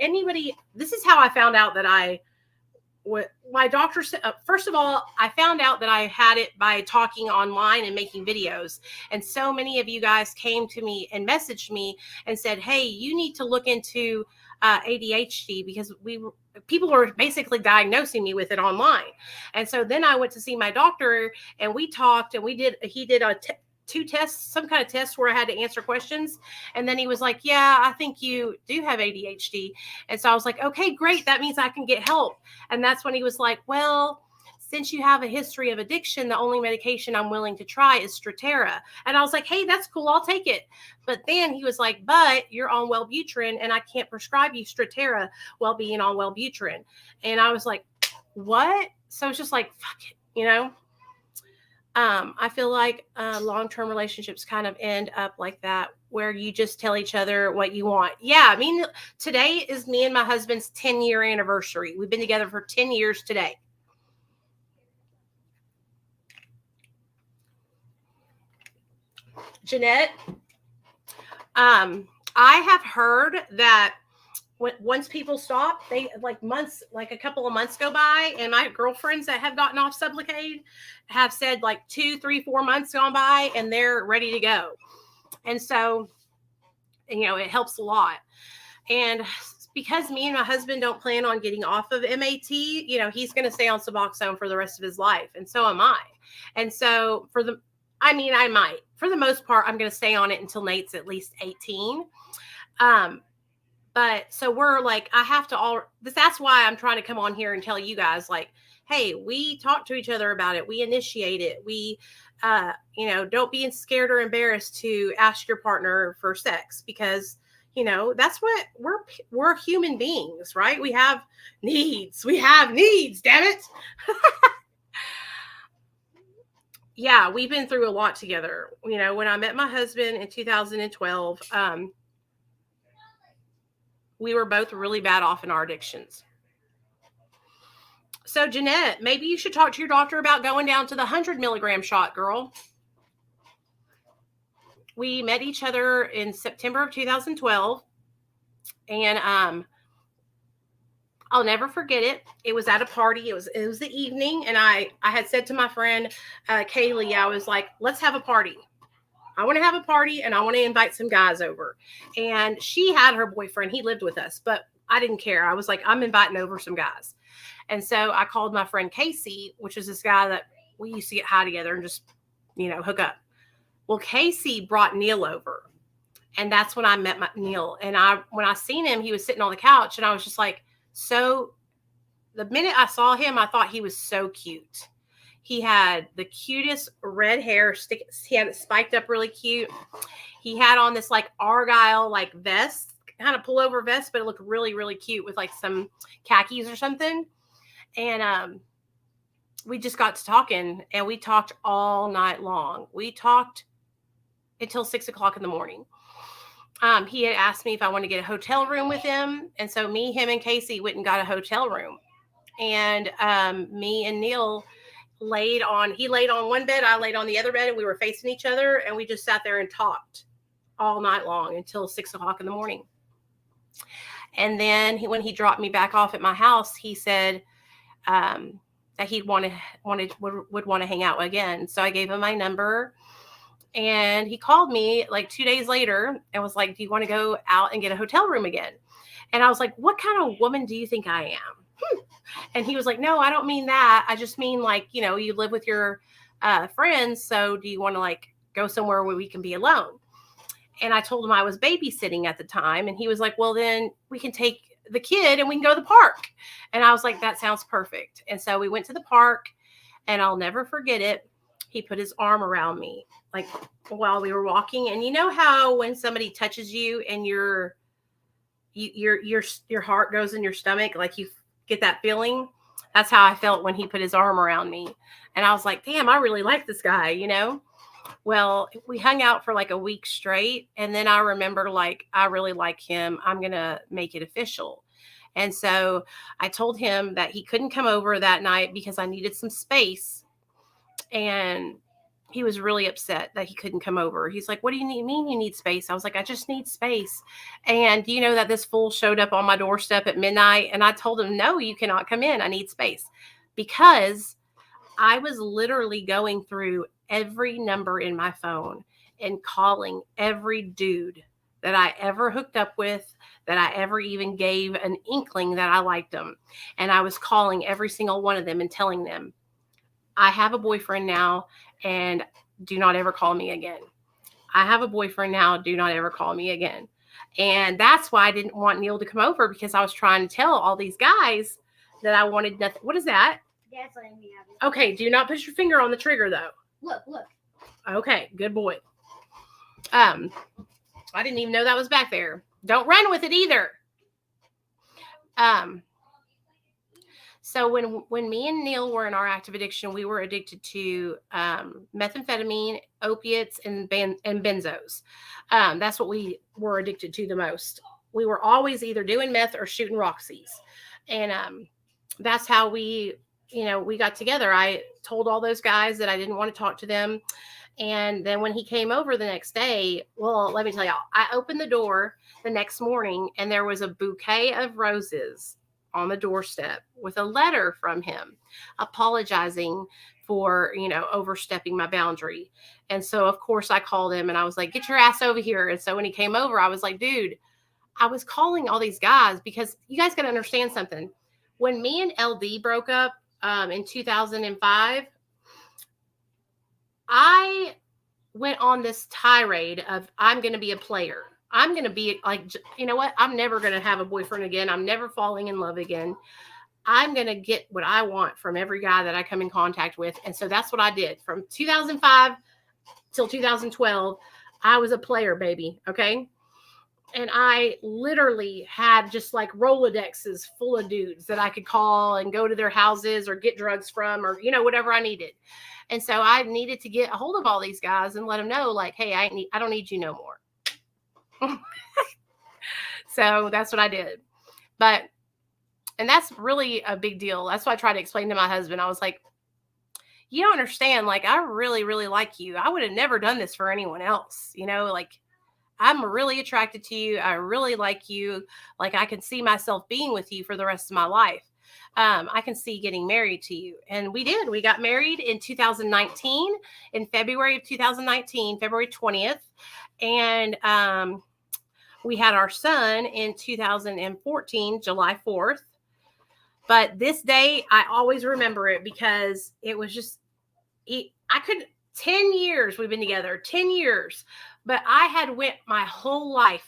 this is how I found out that I what my doctor said, first of all, I found out that I had it by talking online and making videos. And so many of you guys came to me and messaged me and said, hey, you need to look into ADHD, because people were basically diagnosing me with it online. And so then I went to see my doctor, and we talked, and he did two tests, some kind of test where I had to answer questions. And then he was like, yeah, I think you do have ADHD. And so I was like, okay, great. That means I can get help. And that's when he was like, well, since you have a history of addiction, the only medication I'm willing to try is Strattera. And I was like, hey, that's cool. I'll take it. But then he was like, but you're on Wellbutrin, and I can't prescribe you Strattera while being on Wellbutrin. And I was like, what? So it's just like, fuck it, you know? I feel like long-term relationships kind of end up like that, where you just tell each other what you want. Yeah, I mean, today is me and my husband's 10-year anniversary. We've been together for 10 years today. Jeanette, I have heard that once people stop, they like a couple of months go by, and my girlfriends that have gotten off Sublocade have said like 2, 3, 4 months gone by and they're ready to go. And so, you know, it helps a lot. And because me and my husband don't plan on getting off of MAT, you know, he's going to stay on Suboxone for the rest of his life. And so am I. And so I might, for the most part, I'm going to stay on it until Nate's at least 18. But so we're like, I have to that's why I'm trying to come on here and tell you guys, like, hey, we talk to each other about it. We initiate it. We, you know, don't be scared or embarrassed to ask your partner for sex, because, you know, that's what we're human beings, right? We have needs. Damn it. Yeah, we've been through a lot together. You know, when I met my husband in 2012, we were both really bad off in our addictions. So, Jeanette, maybe you should talk to your doctor about going down to the 100 milligram shot, girl. We met each other in September of 2012, and I'll never forget it. It was at a party. It was the evening, and I had said to my friend Kaylee, I was like, let's have a party. I want to have a party, and I want to invite some guys over. And she had her boyfriend. He lived with us, but I didn't care. I was like, I'm inviting over some guys. And so I called my friend Casey, which is this guy that we used to get high together and just, you know, hook up. Well, Casey brought Neil over, and that's when I met Neil. And when I seen him, he was sitting on the couch, and I was just like, so the minute I saw him, I thought he was so cute. He had the cutest red hair. He had it spiked up really cute. He had on this like Argyle like vest, kind of pullover vest, but it looked really, really cute with like some khakis or something. And we just got to talking, and we talked all night long. We talked until 6 o'clock in the morning. He had asked me if I wanted to get a hotel room with him. And so me, him, and Casey went and got a hotel room. And me and Neil he laid on one bed, I laid on the other bed, and we were facing each other, and we just sat there and talked all night long until 6 o'clock in the morning. And then when he dropped me back off at my house, he said that he would want to hang out again. So I gave him my number, and he called me like 2 days later and was like, do you want to go out and get a hotel room again? And I was like, what kind of woman do you think I am? And he was like, no, I don't mean that. I just mean like, you know, you live with your friends. So do you want to like go somewhere where we can be alone? And I told him I was babysitting at the time. And he was like, well, then we can take the kid and we can go to the park. And I was like, that sounds perfect. And so we went to the park, and I'll never forget it. He put his arm around me like while we were walking. And you know how when somebody touches you and your heart goes in your stomach, like you get that feeling? That's how I felt when he put his arm around me. And I was like, damn, I really like this guy, you know? Well, we hung out for like a week straight. And then I remember like, I really like him. I'm going to make it official. And so I told him that he couldn't come over that night because I needed some space. And he was really upset that he couldn't come over. He's like, what do you mean you need space? I was like, I just need space. And you know that this fool showed up on my doorstep at midnight, and I told him, no, you cannot come in. I need space. Because I was literally going through every number in my phone and calling every dude that I ever hooked up with, that I ever even gave an inkling that I liked them. And I was calling every single one of them and telling them, I have a boyfriend now, and do not ever call me again. I have a boyfriend now. Do not ever call me again. And that's why I didn't want Neil to come over, because I was trying to tell all these guys that I wanted nothing. What is that? Dad's letting me have it. Okay, do not put your finger on the trigger, though. Look. Okay, good boy. I didn't even know that was back there. Don't run with it either. So when me and Neil were in our active addiction, we were addicted to methamphetamine, opiates, and benzos. That's what we were addicted to the most. We were always either doing meth or shooting Roxy's. And that's how we got together. I told all those guys that I didn't want to talk to them. And then when he came over the next day, well, let me tell y'all, I opened the door the next morning and there was a bouquet of roses on the doorstep with a letter from him apologizing for, overstepping my boundary. And so, of course, I called him and I was like, get your ass over here. And so when he came over, I was like, dude, I was calling all these guys because you guys got to understand something. When me and LD broke up in 2005, I went on this tirade of, I'm going to be a player. I'm going to be like, you know what? I'm never going to have a boyfriend again. I'm never falling in love again. I'm going to get what I want from every guy that I come in contact with. And so that's what I did. From 2005 till 2012, I was a player, baby. Okay. And I literally had just like Rolodexes full of dudes that I could call and go to their houses or get drugs from, or, whatever I needed. And so I needed to get a hold of all these guys and let them know, like, hey, I don't need you no more. So that's what I did. And that's really a big deal. That's why I tried to explain to my husband. I was like, you don't understand. Like, I really, really like you. I would have never done this for anyone else. Like, I'm really attracted to you. I really like you. Like, I can see myself being with you for the rest of my life. I can see getting married to you. And we did. We got married in 2019, in February of 2019, February 20th. And we had our son in 2014, July 4th. But this day, I always remember it because it was just, 10 years we've been together, 10 years. But I had went my whole life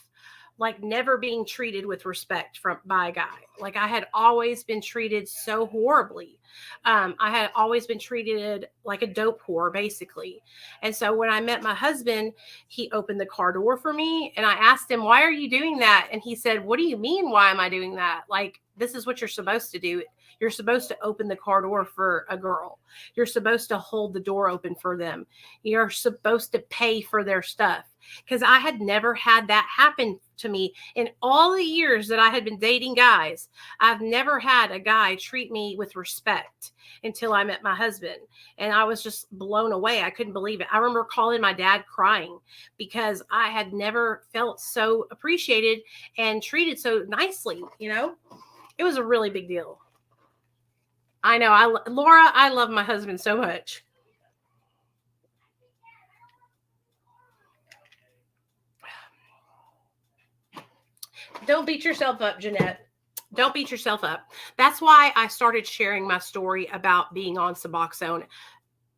like never being treated with respect by a guy. Like, I had always been treated so horribly. I had always been treated like a dope whore, basically. And so when I met my husband, he opened the car door for me and I asked him, why are you doing that? And he said, what do you mean? Why am I doing that? Like, this is what you're supposed to do. You're supposed to open the car door for a girl. You're supposed to hold the door open for them. You're supposed to pay for their stuff. Because I had never had that happen to me in all the years that I had been dating guys. I've never had a guy treat me with respect until I met my husband. And I was just blown away. I couldn't believe it. I remember calling my dad crying because I had never felt so appreciated and treated so nicely. It was a really big deal. I know. Laura, I love my husband so much. Don't beat yourself up, Jeanette. Don't beat yourself up. That's why I started sharing my story about being on Suboxone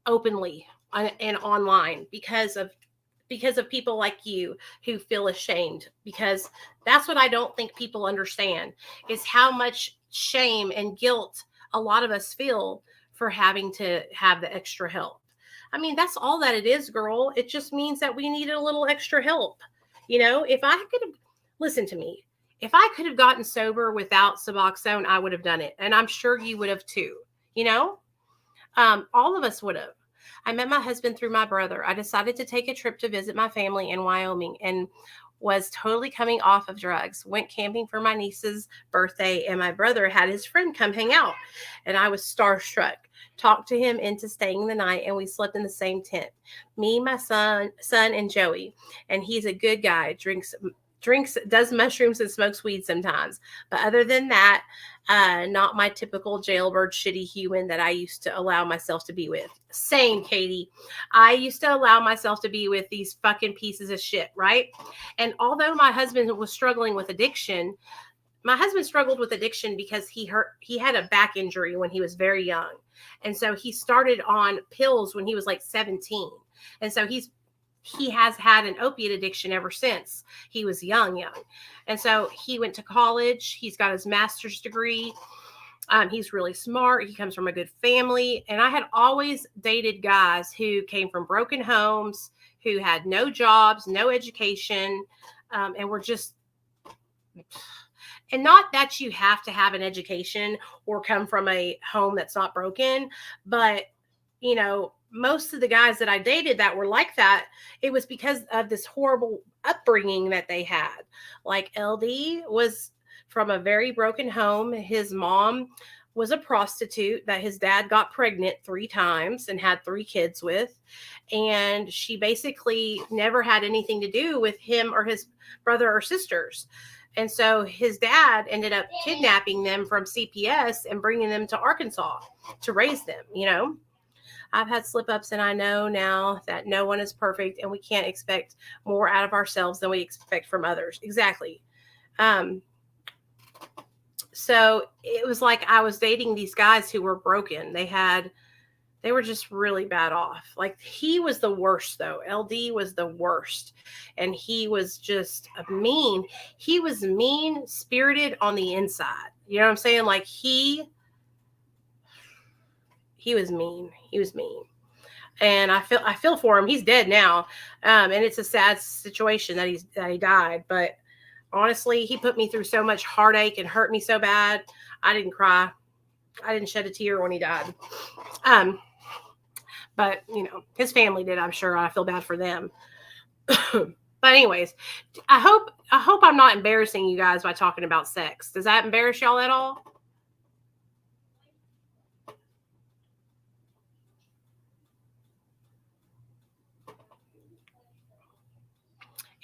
openly and online because of people like you who feel ashamed. Because that's what I don't think people understand is how much shame and guilt a lot of us feel for having to have the extra help. I mean, that's all that it is, girl. It just means that we needed a little extra help. If I could have, listen to me, if I could have gotten sober without Suboxone, I would have done it. And I'm sure you would have too. All of us would have. I met my husband through my brother. I decided to take a trip to visit my family in Wyoming. And was totally coming off of drugs. Went camping for my niece's birthday, and my brother had his friend come hang out, and I was starstruck. Talked to him into staying the night, and we slept in the same tent. Me, my son, and Joey. And he's a good guy. Drinks, does mushrooms and smokes weed sometimes. But other than that, not my typical jailbird shitty human that I used to allow myself to be with. Same, Katie. I used to allow myself to be with these fucking pieces of shit, right? And although my husband was struggling with addiction, my husband struggled with addiction because he had a back injury when he was very young. And so he started on pills when he was like 17. And so he has had an opiate addiction ever since he was young. And so he went to college. He's got his master's degree. He's really smart. He comes from a good family. And I had always dated guys who came from broken homes, who had no jobs, no education, and were just... And not that you have to have an education or come from a home that's not broken, but, you know, most of the guys that I dated that were like that, it was because of this horrible upbringing that they had. Like LD was from a very broken home. His mom was a prostitute that his dad got pregnant 3 times and had 3 kids with. And she basically never had anything to do with him or his brother or sisters. And so his dad ended up kidnapping them from CPS and bringing them to Arkansas to raise them, you know. I've had slip ups, and I know now that no one is perfect and we can't expect more out of ourselves than we expect from others. Exactly. So it was like I was dating these guys who were broken. They were just really bad off. Like, he was the worst, though. LD was the worst. And he was just mean. He was mean-spirited on the inside. You know what I'm saying? Like, he was mean. He was mean. And I feel for him. He's dead now. And it's a sad situation that he died. But honestly, he put me through so much heartache and hurt me so bad. I didn't cry. I didn't shed a tear when he died. But, you know, his family did, I'm sure. I feel bad for them. But anyways, I hope I'm not embarrassing you guys by talking about sex. Does that embarrass y'all at all?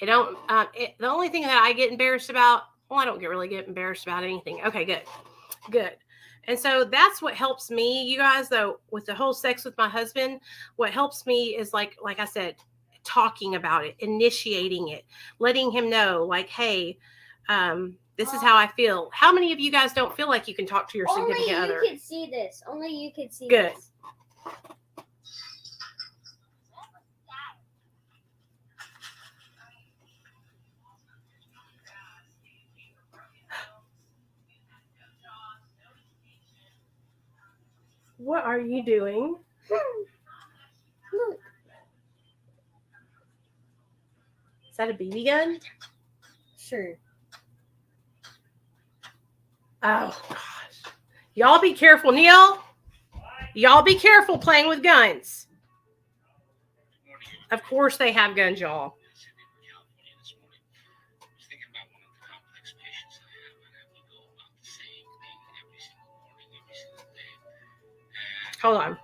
The only thing that I get embarrassed about, well, I don't really get embarrassed about anything. Okay, good. And so that's what helps me, you guys, though, with the whole sex with my husband. What helps me is, like I said, talking about it, initiating it, letting him know, like, hey, this is how I feel. How many of you guys don't feel like you can talk to your significant other? Only you can see this. Only you can see Good. this. What are you doing? Look. Is that a BB gun? Sure. Oh, gosh. Y'all be careful, Neil. Y'all be careful playing with guns. Of course they have guns, y'all. Hold on.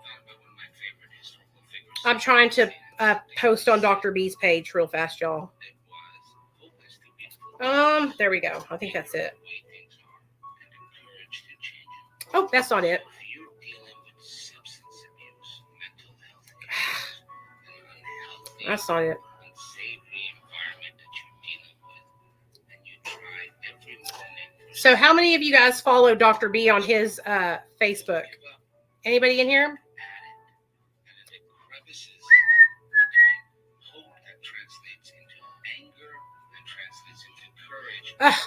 I'm trying to post on Dr. B's page real fast, y'all. There we go. I think that's it. Oh, that's not it. That's not it. So how many of you guys follow Dr. B on his Facebook? Anybody in here?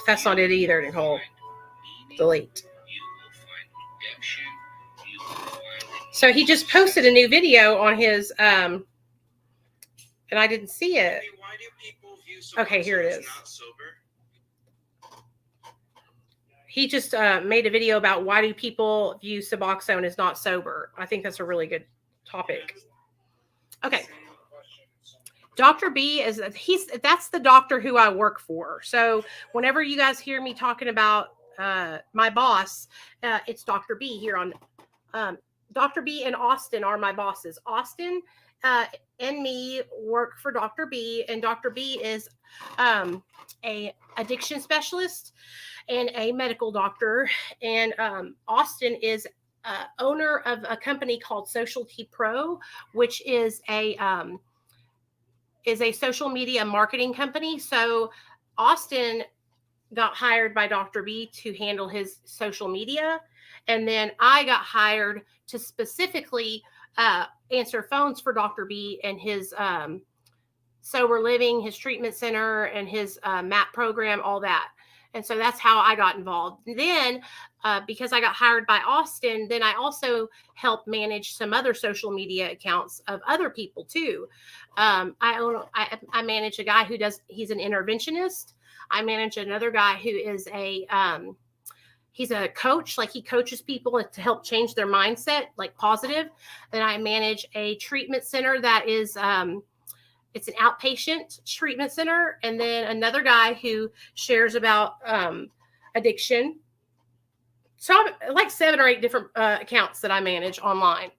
That's not it either, Nicole. Delete. So he just posted a new video on his, and I didn't see it. Okay, here it is. He just made a video about why do people view Suboxone as not sober. I think that's a really good topic. Okay. Dr. B that's the doctor who I work for. So whenever you guys hear me talking about my boss, it's Dr. B here on Dr. B and Austin are my bosses. Austin and me work for Dr. B, and Dr. B is a addiction specialist and a medical doctor. And Austin is owner of a company called Socialty Pro, which is a social media marketing company. So Austin got hired by Dr. B to handle his social media. And then I got hired to specifically answer phones for Dr. B and his sober living, his treatment center, and his MAP program, all that. And so that's how I got involved. Then, because I got hired by Austin, then I also help manage some other social media accounts of other people too. I manage a guy he's an interventionist. I manage another guy who is he's a coach, like he coaches people to help change their mindset, like positive. Then I manage a treatment center that is, it's an outpatient treatment center. And then another guy who shares about addiction. So I'm like 7 or 8 different accounts that I manage online.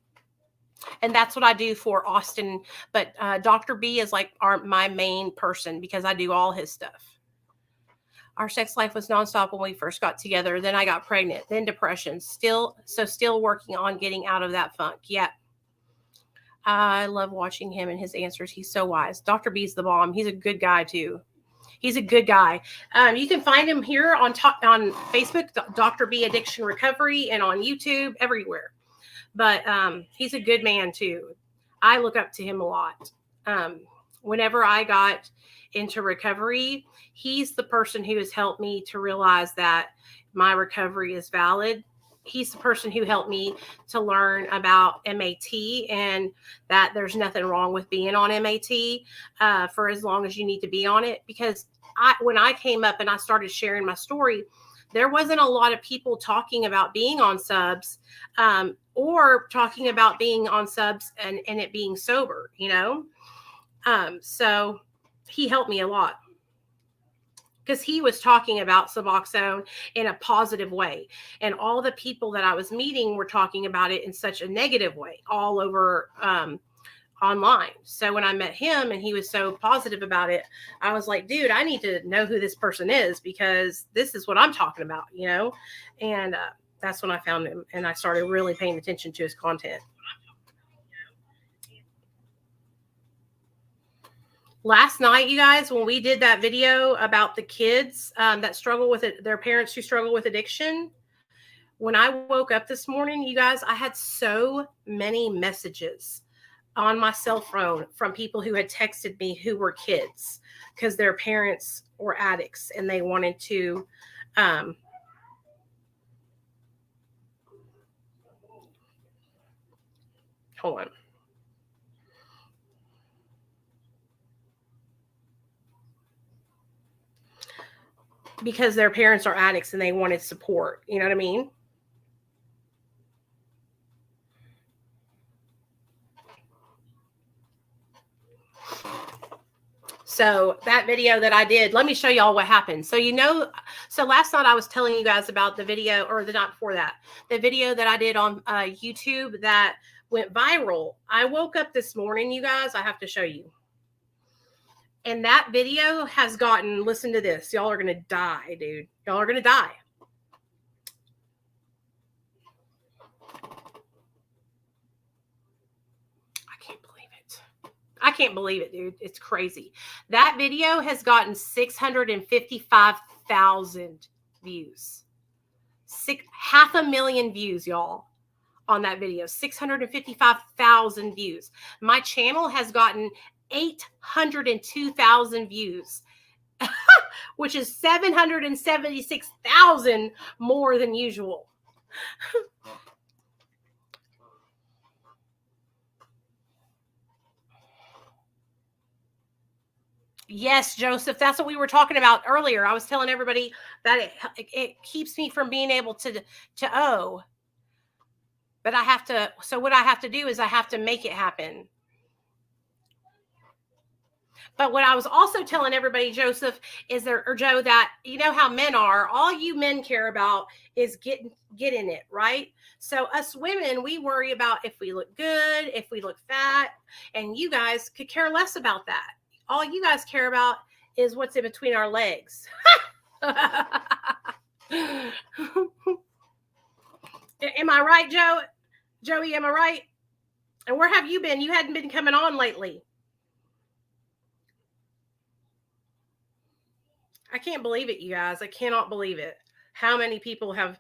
And that's what I do for Austin. But Dr. B is like my main person because I do all his stuff. Our sex life was nonstop when we first got together. Then I got pregnant, then depression, still working on getting out of that funk. Yeah. I love watching him and his answers. He's so wise. Dr. B's the bomb. He's a good guy too. He's a good guy. You can find him here on Facebook, Dr. B Addiction Recovery, and on YouTube, everywhere. But he's a good man too. I look up to him a lot. Whenever I got into recovery, he's the person who has helped me to realize that my recovery is valid. He's the person who helped me to learn about MAT and that there's nothing wrong with being on MAT for as long as you need to be on it. Because when I came up and I started sharing my story, there wasn't a lot of people talking about being on subs or talking about being on subs and it being sober, you know? So he helped me a lot because he was talking about Suboxone in a positive way. And all the people that I was meeting were talking about it in such a negative way all over online. So when I met him and he was so positive about it, I was like, dude, I need to know who this person is because this is what I'm talking about, you know? And that's when I found him and I started really paying attention to his content. Last night, you guys, when we did that video about the kids that struggle with it, their parents who struggle with addiction, when I woke up this morning, you guys, I had so many messages on my cell phone from people who had texted me who were kids because their parents were addicts and they wanted to hold on. Because their parents are addicts and they wanted support. You know what I mean? So that video that I did, let me show y'all what happened. So, so last night I was telling you guys about the video, or the night before that, the video that I did on YouTube that went viral. I woke up this morning, you guys, I have to show you. And that video has gotten, listen to this. Y'all are going to die, dude. Y'all are going to die. I can't believe it, dude. It's crazy. That video has gotten 655,000 views. 500,000 views, y'all, on that video. 655,000 views. My channel has gotten 802,000 views, which is 776,000 more than usual. Yes, Joseph, that's what we were talking about earlier. I was telling everybody that it keeps me from being able to owe. But I have to, so what I have to do is I have to make it happen. But what I was also telling everybody, Joseph, is there, or Joe, that you know how men are. All you men care about is getting it, right? So us women, we worry about if we look good, if we look fat, and you guys could care less about that. All you guys care about is what's in between our legs. Am I right, Joe? Joey, am I right? And where have you been? You hadn't been coming on lately. I can't believe it, you guys. I cannot believe it. How many people have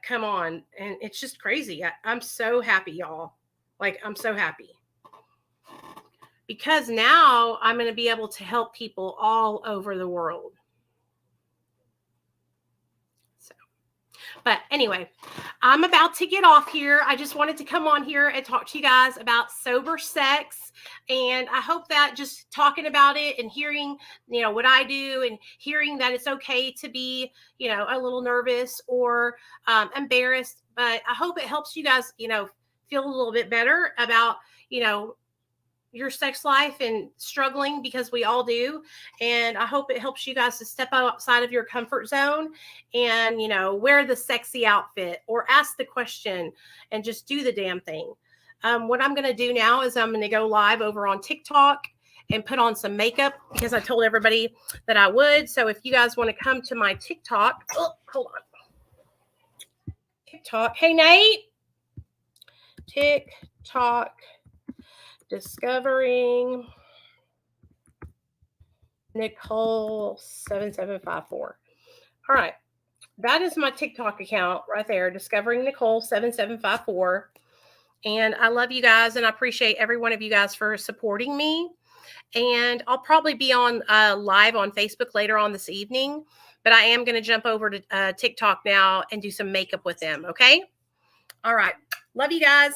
come on, and it's just crazy. I'm so happy, y'all. Like, I'm so happy. Because now I'm going to be able to help people all over the world. But anyway, I'm about to get off here. I just wanted to come on here and talk to you guys about sober sex. And I hope that just talking about it and hearing, you know, what I do and hearing that it's okay to be, you know, a little nervous or embarrassed. But I hope it helps you guys, you know, feel a little bit better about, you know, your sex life and struggling, because we all do. And I hope it helps you guys to step outside of your comfort zone and, you know, wear the sexy outfit or ask the question and just do the damn thing. What I'm going to do now is I'm going to go live over on TikTok and put on some makeup, because I told everybody that I would. So if you guys want to come to my TikTok, hold on. TikTok. Hey, Nate. TikTok. Discovering Nicole 7754. All right. That is my TikTok account right there. Discovering Nicole 7754. And I love you guys. And I appreciate every one of you guys for supporting me. And I'll probably be on live on Facebook later on this evening. But I am going to jump over to TikTok now and do some makeup with them. Okay. All right. Love you guys.